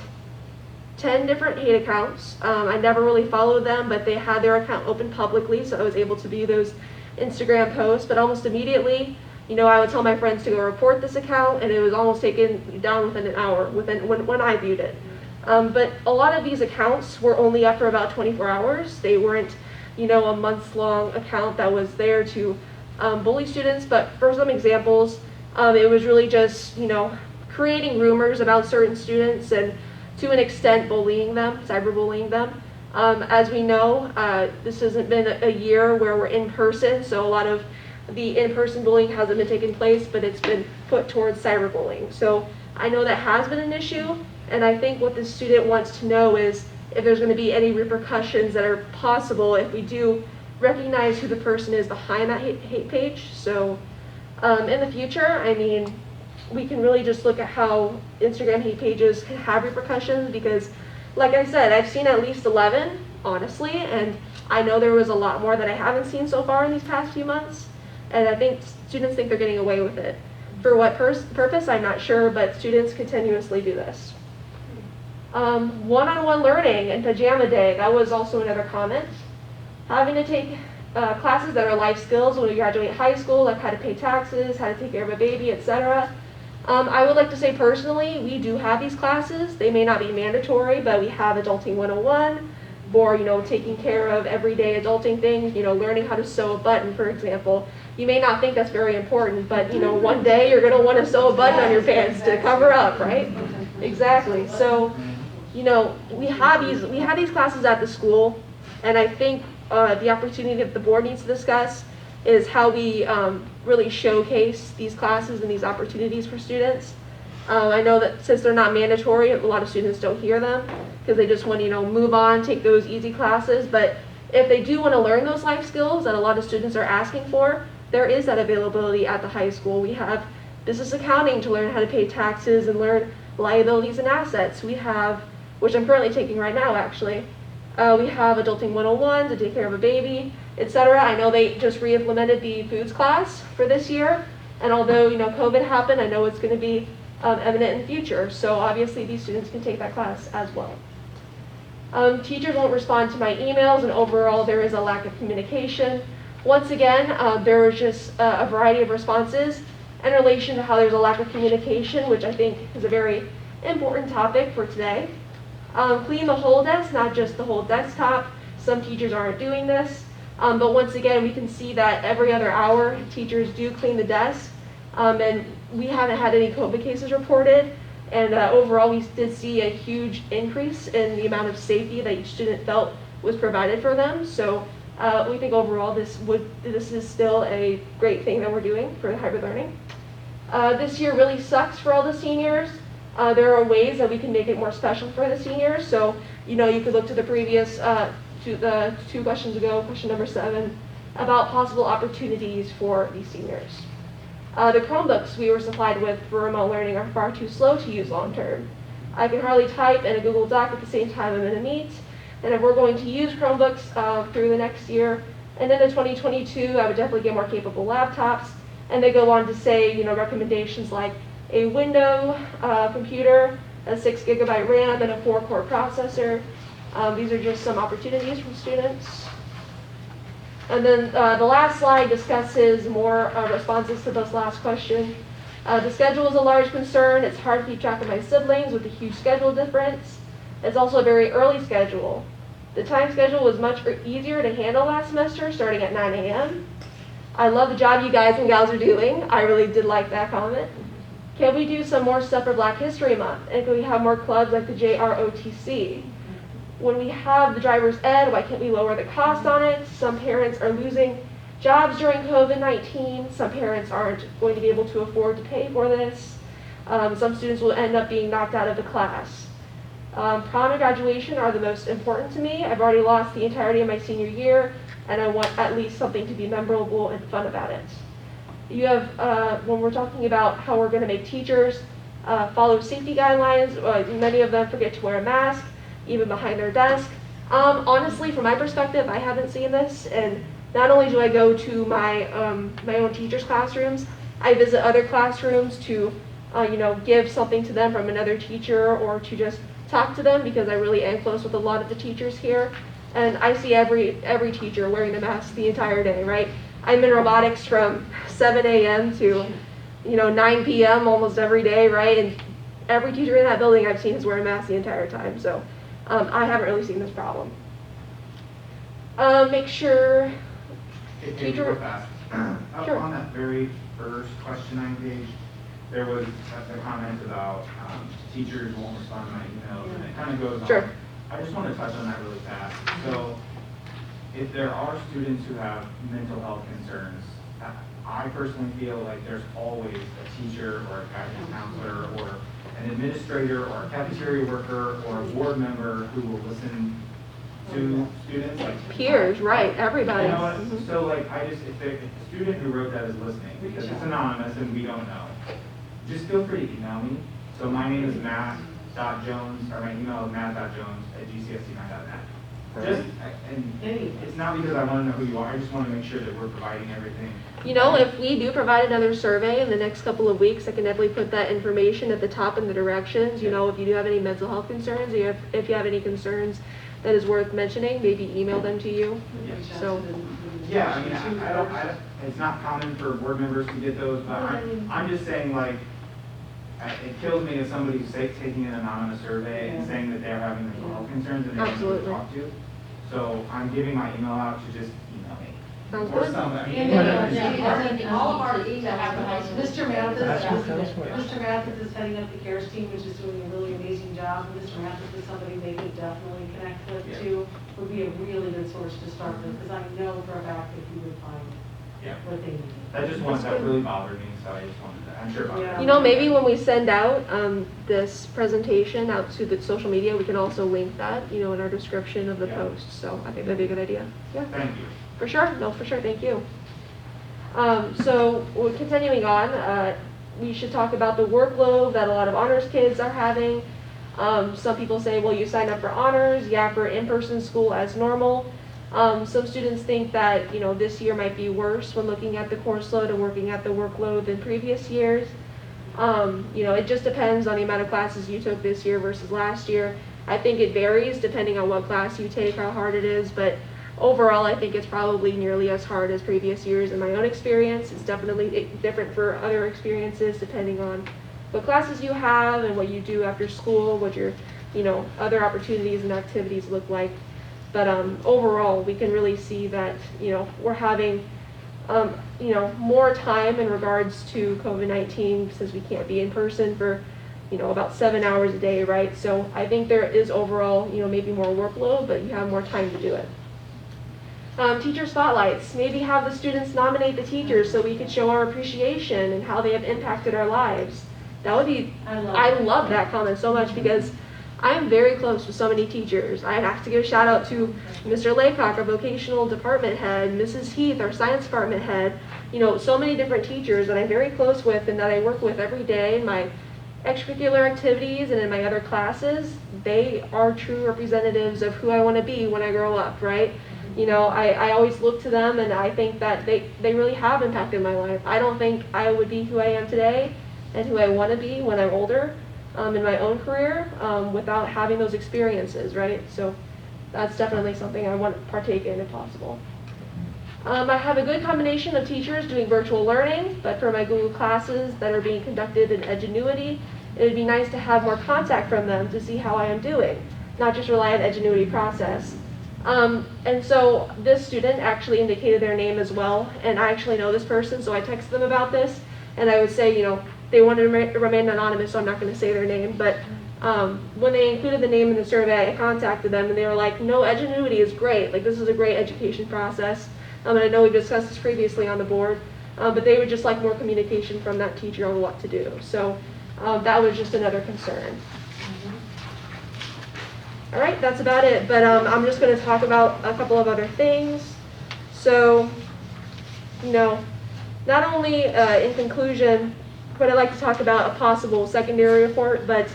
10 different hate accounts. I never really followed them, but they had their account open publicly, so I was able to view those Instagram posts. But almost immediately, I would tell my friends to go report this account, and it was almost taken down within an hour when I viewed it. But a lot of these accounts were only up for about 24 hours. They weren't, a months-long account that was there to bully students. But for some examples, it was really just, creating rumors about certain students and to an extent bullying them, cyberbullying them. As we know, this hasn't been a year where we're in person, so a lot of the in-person bullying hasn't been taking place, but it's been put towards cyberbullying. So I know that has been an issue, and I think what the student wants to know is if there's going to be any repercussions that are possible if we do recognize who the person is behind that hate page. So in the future, we can really just look at how Instagram hate pages can have repercussions, because like I said, I've seen at least 11, honestly, and I know there was a lot more that I haven't seen so far in these past few months, and I think students think they're getting away with it. For what purpose, I'm not sure, but students continuously do this. One-on-one learning and pajama day, that was also another comment. Having to take classes that are life skills when we graduate high school, like how to pay taxes, how to take care of a baby, etc. I would like to say personally, we do have these classes. They may not be mandatory, but we have Adulting 101 for, taking care of everyday adulting things, learning how to sew a button, for example. You may not think that's very important, but, one day you're going to want to sew a button on your pants to cover up, right? Exactly. So, we have these classes at the school, and I think the opportunity that the board needs to discuss is how we really showcase these classes and these opportunities for students. I know that since they're not mandatory, a lot of students don't hear them because they just want to, move on, take those easy classes. But if they do want to learn those life skills that a lot of students are asking for, there is that availability at the high school. We have business accounting to learn how to pay taxes and learn liabilities and assets. We have, which I'm currently taking right now actually, we have Adulting 101 to take care of a baby, etc. I know they just re-implemented the foods class for this year, and although COVID happened, I know it's going to be eminent in the future. So obviously these students can take that class as well. Teachers won't respond to my emails, and overall there is a lack of communication. Once again, there was just a variety of responses in relation to how there's a lack of communication, which I think is a very important topic for today. Clean the whole desk, not just the whole desktop. Some teachers aren't doing this. But once again, we can see that every other hour, teachers do clean the desk. And we haven't had any COVID cases reported. And overall, we did see a huge increase in the amount of safety that each student felt was provided for them. So we think overall this is still a great thing that we're doing for hybrid learning. This year really sucks for all the seniors. There are ways that we can make it more special for the seniors. So, you could look to the previous, the 2 questions ago, question number 7, about possible opportunities for these seniors. The Chromebooks we were supplied with for remote learning are far too slow to use long term. I can hardly type in a Google Doc at the same time I'm in a meet. And if we're going to use Chromebooks through the next year, and into 2022, I would definitely get more capable laptops. And they go on to say, recommendations like a window computer, a 6 GB RAM, and a 4-core processor. These are just some opportunities for students. And then the last slide discusses more responses to this last question. The schedule is a large concern. It's hard to keep track of my siblings with a huge schedule difference. It's also a very early schedule. The time schedule was much easier to handle last semester, starting at 9 a.m. I love the job you guys and gals are doing. I really did like that comment. Can we do some more stuff for Black History Month? And can we have more clubs like the JROTC? When we have the driver's ed, why can't we lower the cost on it? Some parents are losing jobs during COVID-19. Some parents aren't going to be able to afford to pay for this. Some students will end up being knocked out of the class. Prom and graduation are the most important to me. I've already lost the entirety of my senior year, and I want at least something to be memorable and fun about it. You have, when we're talking about how we're going to make teachers follow safety guidelines, many of them forget to wear a mask, even behind their desk. Honestly, from my perspective, I haven't seen this, and not only do I go to my own teachers' classrooms, I visit other classrooms to, give something to them from another teacher or to just talk to them because I really am close with a lot of the teachers here, and I see every teacher wearing the mask the entire day, right? I'm in robotics from 7 a.m. to 9 p.m. almost every day, right? And every teacher in that building I've seen is wearing a mask the entire time, so I haven't really seen this problem. Make sure teacher. Sure. On that very first question I engaged, there was a comment about teachers won't respond to my emails, and it kind of goes Sure. on. I just want to touch on that really fast. So, if there are students who have mental health concerns, I personally feel like there's always a teacher or a guidance counselor or an administrator or a cafeteria worker or a board member who will listen to students. Like Peers, right, everybody. You know what? So if the student who wrote that is listening, because it's anonymous and we don't know, just feel free to email me. So my name is matt.jones, or my email is matt.jones@gcsd9.net. And it's not because I want to know who you are, I just want to make sure that we're providing everything. If we do provide another survey in the next couple of weeks, I can definitely put that information at the top in the directions. If you do have any mental health concerns, if you have any concerns that is worth mentioning, maybe email them to you. Yes. So, Yeah, I mean, I don't, it's not common for board members to get those, but I'm just saying, like, it kills me if somebody's taking an anonymous survey and saying that they're having mental health concerns and they don't know who to talk to. So I'm giving my email out to just email me. Or some, I mean, whatever. All of our emails have the high school. Mr. Mathis is heading up the CARES team, which is doing a really amazing job. Mr. Mathis is somebody they could definitely connect with too. Would be a really good source to start with, because I know for a fact that you would find what they need. That really bothered me, so I just wanted to, I'm sure about it. You know, maybe when we send out this presentation out to the social media, we can also link that, you know, in our description of the post. So I think that'd be a good idea. Yeah. Thank you. For sure. No, for sure. Thank you. So we're continuing on. We should talk about the workload that a lot of honors kids are having. Some people say, well, you signed up for honors, for in-person school as normal. Some students think that, you know, this year might be worse when looking at the course load and working at the workload than previous years. You know, it just depends on the amount of classes you took this year versus last year. I think it varies depending on what class you take, how hard it is, but overall, I think it's probably nearly as hard as previous years in my own experience. It's definitely different for other experiences depending on what classes you have and what you do after school, what your, you know, other opportunities and activities look like. But overall, we can really see that, you know, we're having, you know, more time in regards to COVID-19 since we can't be in person for, you know, about 7 hours a day, right? So I think there is overall, you know, maybe more workload, but you have more time to do it. Teacher spotlights. Maybe have the students nominate the teachers so we could show our appreciation and how they have impacted our lives. That would be, I love that comment so much because I am very close with so many teachers. I have to give a shout out to Mr. Laycock, our vocational department head, Mrs. Heath, our science department head, you know, so many different teachers that I'm very close with and that I work with every day in my extracurricular activities and in my other classes. They are true representatives of who I want to be when I grow up, right? You know, I always look to them and I think that they really have impacted my life. I don't think I would be who I am today and who I want to be when I'm older in my own career without having those experiences, right? So that's definitely something I want to partake in if possible. I have a good combination of teachers doing virtual learning, but for my Google classes that are being conducted in Edgenuity, it would be nice to have more contact from them to see how I am doing, not just rely on Edgenuity process. And so this student actually indicated their name as well, and I actually know this person, so I texted them about this, and I would say, you know, they wanted to remain anonymous, so I'm not going to say their name, but when they included the name in the survey, I contacted them, and they were like, no, Edgenuity is great, like this is a great education process, and I know we've discussed this previously on the board, but they would just like more communication from that teacher on what to do, so that was just another concern. All right, that's about it, but I'm just going to talk about a couple of other things. So, you know, not only in conclusion, but I'd like to talk about a possible secondary report, but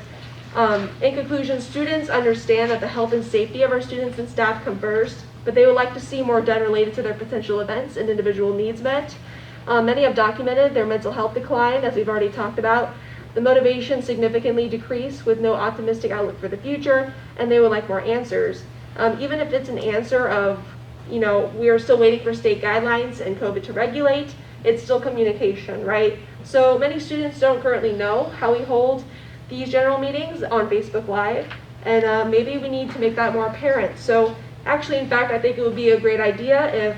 in conclusion, students understand that the health and safety of our students and staff come first, but they would like to see more done related to their potential events and individual needs met. Many have documented their mental health decline, as we've already talked about. The motivation significantly decreased with no optimistic outlook for the future, and they would like more answers. Even if it's an answer of, you know, we are still waiting for state guidelines and COVID to regulate, it's still communication, right? So many students don't currently know how we hold these general meetings on Facebook Live, and maybe we need to make that more apparent. So actually, in fact, I think it would be a great idea if,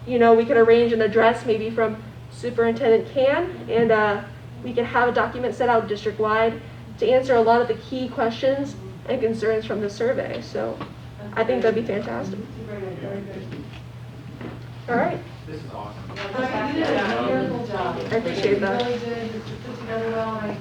you know, we could arrange an address maybe from Superintendent Can, and we can have a document set out district-wide to answer a lot of the key questions and concerns from the survey. So I think that'd be fantastic. All right. This is awesome. You did a wonderful job. I appreciate that. You really did. It's put together well.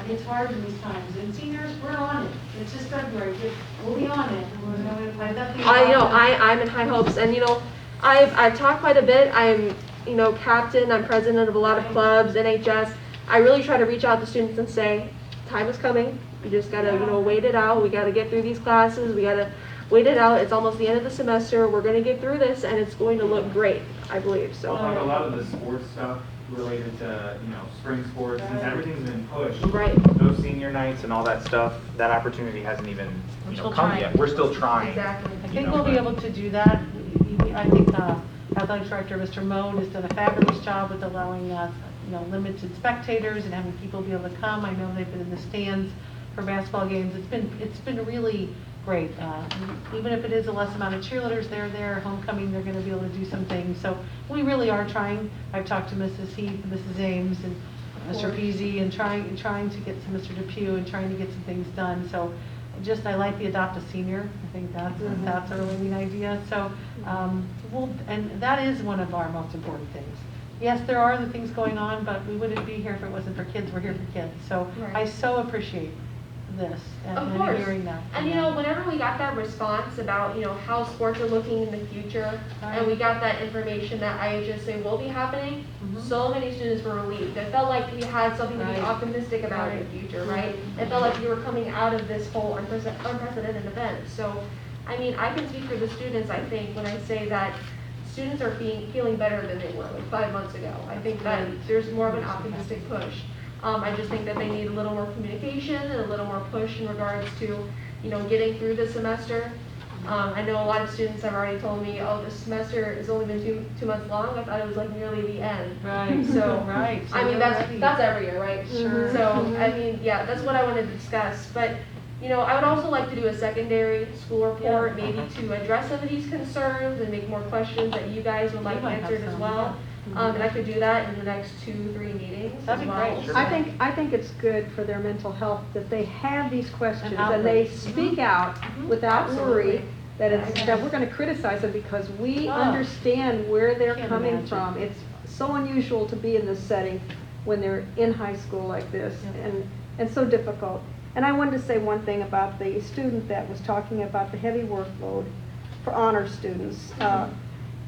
It's hard in these times. And seniors, we're on it. It's just February. We'll be on it. We're going to let that be. I know. I'm in high hopes, and you know, I've talked quite a bit. I'm, you know, captain. I'm president of a lot of clubs, NHS. I really try to reach out to students and say, time is coming. We just gotta, you know, wait it out. We gotta get through these classes. We gotta wait it out. It's almost the end of the semester. We're gonna get through this, and it's going to look great, I believe. So. Well, like a lot of the sports stuff related to, you know, spring sports, since everything's been pushed. Right. Those senior nights and all that stuff, that opportunity hasn't even, you know, come yet. We're still trying. Exactly. I think we'll be able to do that. I think athletic director, Mr. Moan, has done a fabulous job with allowing limited spectators and having people be able to come. I know they've been in the stands for basketball games. It's been really great. Even if it is a less amount of cheerleaders, they're there. Homecoming, they're going to be able to do some things. So we really are trying. I've talked to Mrs. Heath, Mrs. Ames, and Mr. Peasy, and trying to get to Mr. Depew and trying to get some things done. So I like the adopt a senior. I think that's a really neat idea. So and that is one of our most important things. Yes, there are other things going on, but we wouldn't be here if it wasn't for kids. We're here for kids. So Right. I so appreciate this Of and course. hearing that. And whenever we got that response about, how sports are looking in the future, and we got that information that IHSA will be happening, so many students were relieved. It felt like we had something to be Right. optimistic about in the future, right? It felt like we were coming out of this whole unprecedented event. So, I mean, I can speak for the students, I think, when I say that students are feeling better than they were like 5 months ago. I think that there's more of an optimistic push. I just think that they need a little more communication and a little more push in regards to, getting through the semester. I know a lot of students have already told me, oh, this semester has only been two months long. I thought it was like nearly the end. Right. So, right. So I mean, they're ready. that's every year, right? Sure. So, I mean, yeah, that's what I wanted to discuss. But, I would also like to do a secondary school report, maybe to address some of these concerns and make more questions that you guys would like might have answered as some, well. And I could do that in the next 2-3 meetings That'd as be well. great. I think it's good for their mental health that they have these questions An and they outlet. speak out without worry Absolutely. that we're going to criticize them because we Oh. understand where they're Can't coming imagine. from. It's so unusual to be in this setting when they're in high school like this and so difficult. And I wanted to say one thing about the student that was talking about the heavy workload for honor students.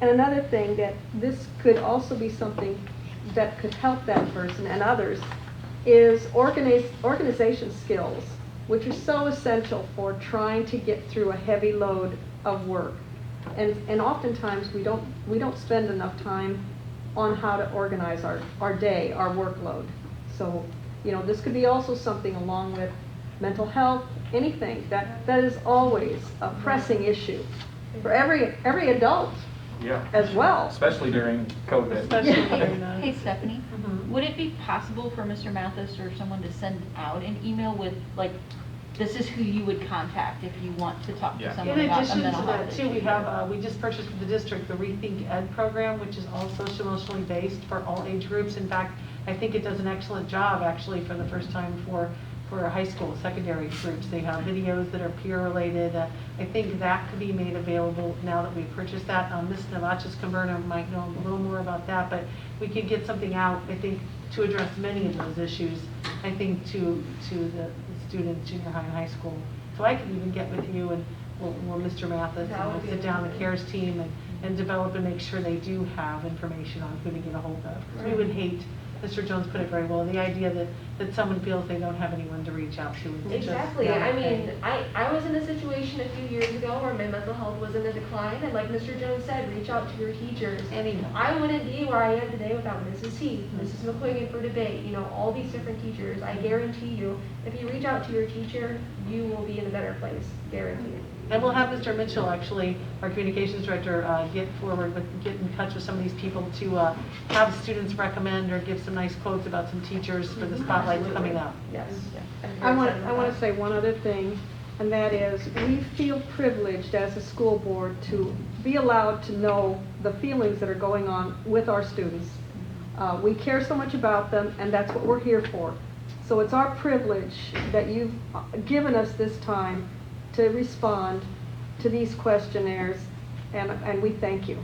And another thing that this could also be something that could help that person and others is organization skills, which are so essential for trying to get through a heavy load of work. And oftentimes we don't spend enough time on how to organize our day, our workload. So, this could be also something along with mental health, anything that is always a pressing issue for every adult. Yeah. As well. Especially during COVID. Especially during the- Hey Stephanie, Mhm. would it be possible for Mr. Mathis or someone to send out an email with, like, this is who you would contact if you want to talk Yeah. to someone In about a addition to mental that health too, issue? we have, we just purchased for the district the Rethink Ed program, which is all social emotionally based for all age groups. In fact, I think it does an excellent job actually for the first time for high school, secondary groups. They have videos that are peer related. I think that could be made available now that we've purchased that. Ms. Navachis-Converna might know a little more about that, but we could get something out, I think, to address many of those issues, I think, to the students, junior high and high school. So I could even get with you and we'll Mr. Mathis, That and would we'll be sit down the amazing. CARES team and develop and make sure they do have information on who to get a hold of. 'Cause we would hate, Mr. Jones put it very well, the idea that someone feels they don't have anyone to reach out to. Is just Exactly. not I okay. mean, I was in a situation a few years ago where my mental health was in a decline, and like Mr. Jones said, reach out to your teachers. Anyone. I wouldn't be where I am today without Mrs. Heath, Mrs. McQuiggan for debate, all these different teachers. I guarantee you, if you reach out to your teacher, you will be in a better place, guaranteed. And we'll have Mr. Mitchell, actually, our communications director, get in touch with some of these people to have students recommend or give some nice quotes about some teachers for the spotlights coming up. Yes. I want to say one other thing, and that is we feel privileged as a school board to be allowed to know the feelings that are going on with our students. We care so much about them, and that's what we're here for. So it's our privilege that you've given us this time to respond to these questionnaires, and we thank you.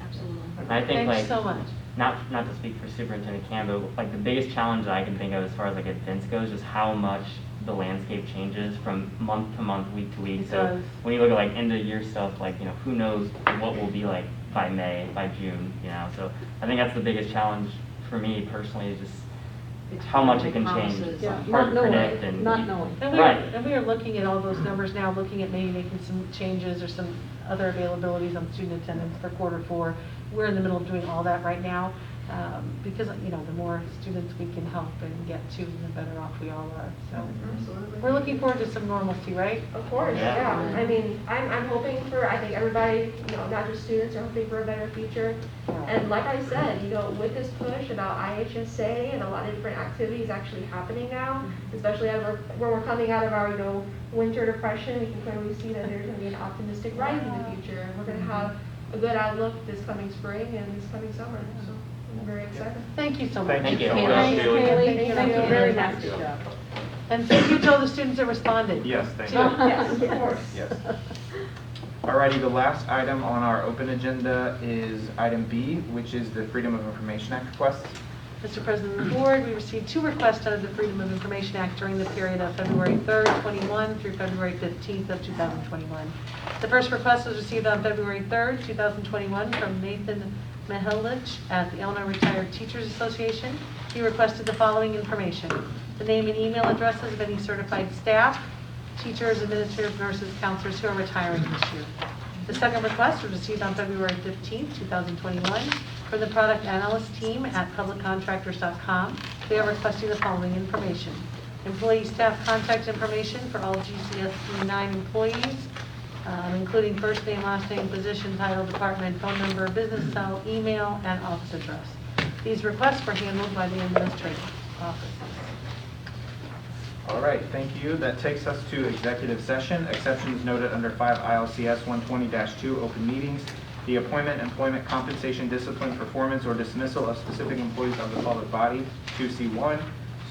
Absolutely. I think Thanks like, so much. not to speak for Superintendent Cam, but like the biggest challenge that I can think of as far as like events goes is how much the landscape changes from month to month, week to week. It So does. when you look at like end of year stuff, like, who knows what will be like by May, by June, So I think that's the biggest challenge for me personally, is just how much it can change. It's Yeah, hard not to predict. knowing, not knowing. And we are looking at all those numbers now, looking at maybe making some changes or some other availabilities on student attendance for quarter 4. We're in the middle of doing all that right now. Because, you know, the more students we can help and get to, the better off we all are. So Absolutely. we're looking forward to some normalcy, right? Of course, yeah. I mean, I'm hoping for, I think everybody, you know, not just students, are hoping for a better future. And like I said, you know, with this push about IHSA and a lot of different activities actually happening now, especially as when we're coming out of our, you know, winter depression, we can clearly see that there's going to be an optimistic rise in the future. And we're going to have a good outlook this coming spring and this coming summer. So I'm very excited. Thank you so much. Thank you. Thank you. Thank you very much. And thank you to all the students that responded. Yes, thank too. you. Yes, of course. Yes. Alrighty, the last item on our open agenda is item B, which is the Freedom of Information Act request. Mr. President of the Board, we received 2 requests under the Freedom of Information Act during the period of February 3rd, 21 through February 15th of 2021. The first request was received on February 3rd, 2021 from Nathan Mihelich at the Illinois Retired Teachers Association. He requested the following information: the name and email addresses of any certified staff, teachers, administrative nurses, counselors who are retiring this year. The second request was received on February 15th, 2021 from the product analyst team at publiccontractors.com. They are requesting the following information: employee staff contact information for all GCSD9 employees, including first name, last name, position, title, department, phone number, business cell, email, and office address. These requests were handled by the administrative offices. All right, thank you. That takes us to executive session. Exceptions noted under 5 ILCS 120-2, open meetings. The appointment, employment, compensation, discipline, performance, or dismissal of specific employees of the public body, 2C1.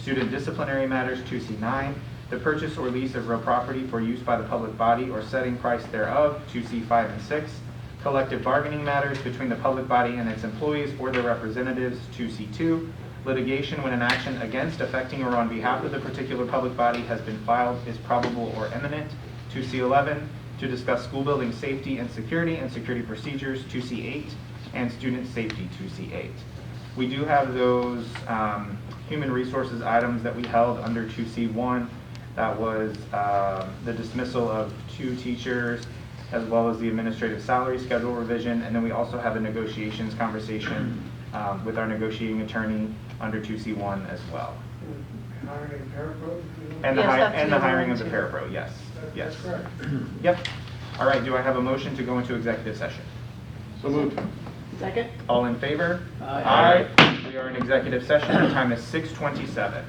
Student disciplinary matters, 2C9. The purchase or lease of real property for use by the public body or setting price thereof, 2C5 and 6. Collective bargaining matters between the public body and its employees or their representatives, 2C2. Litigation when an action against, affecting, or on behalf of the particular public body has been filed is probable or imminent, 2C11. To discuss school building safety and security procedures, 2C8. And student safety, 2C8. We do have those human resources items that we held under 2C1. That was the dismissal of 2 teachers, as well as the administrative salary schedule revision. And then we also have a negotiations conversation with our negotiating attorney under 2C1 as well. Hiring a parapro? And the, Yes, and the hiring of the too. parapro, yes. Yes. That's correct. Yep. All right, do I have a motion to go into executive session? So moved. Second? All in favor? Aye. We are in executive session. The time is 6:27.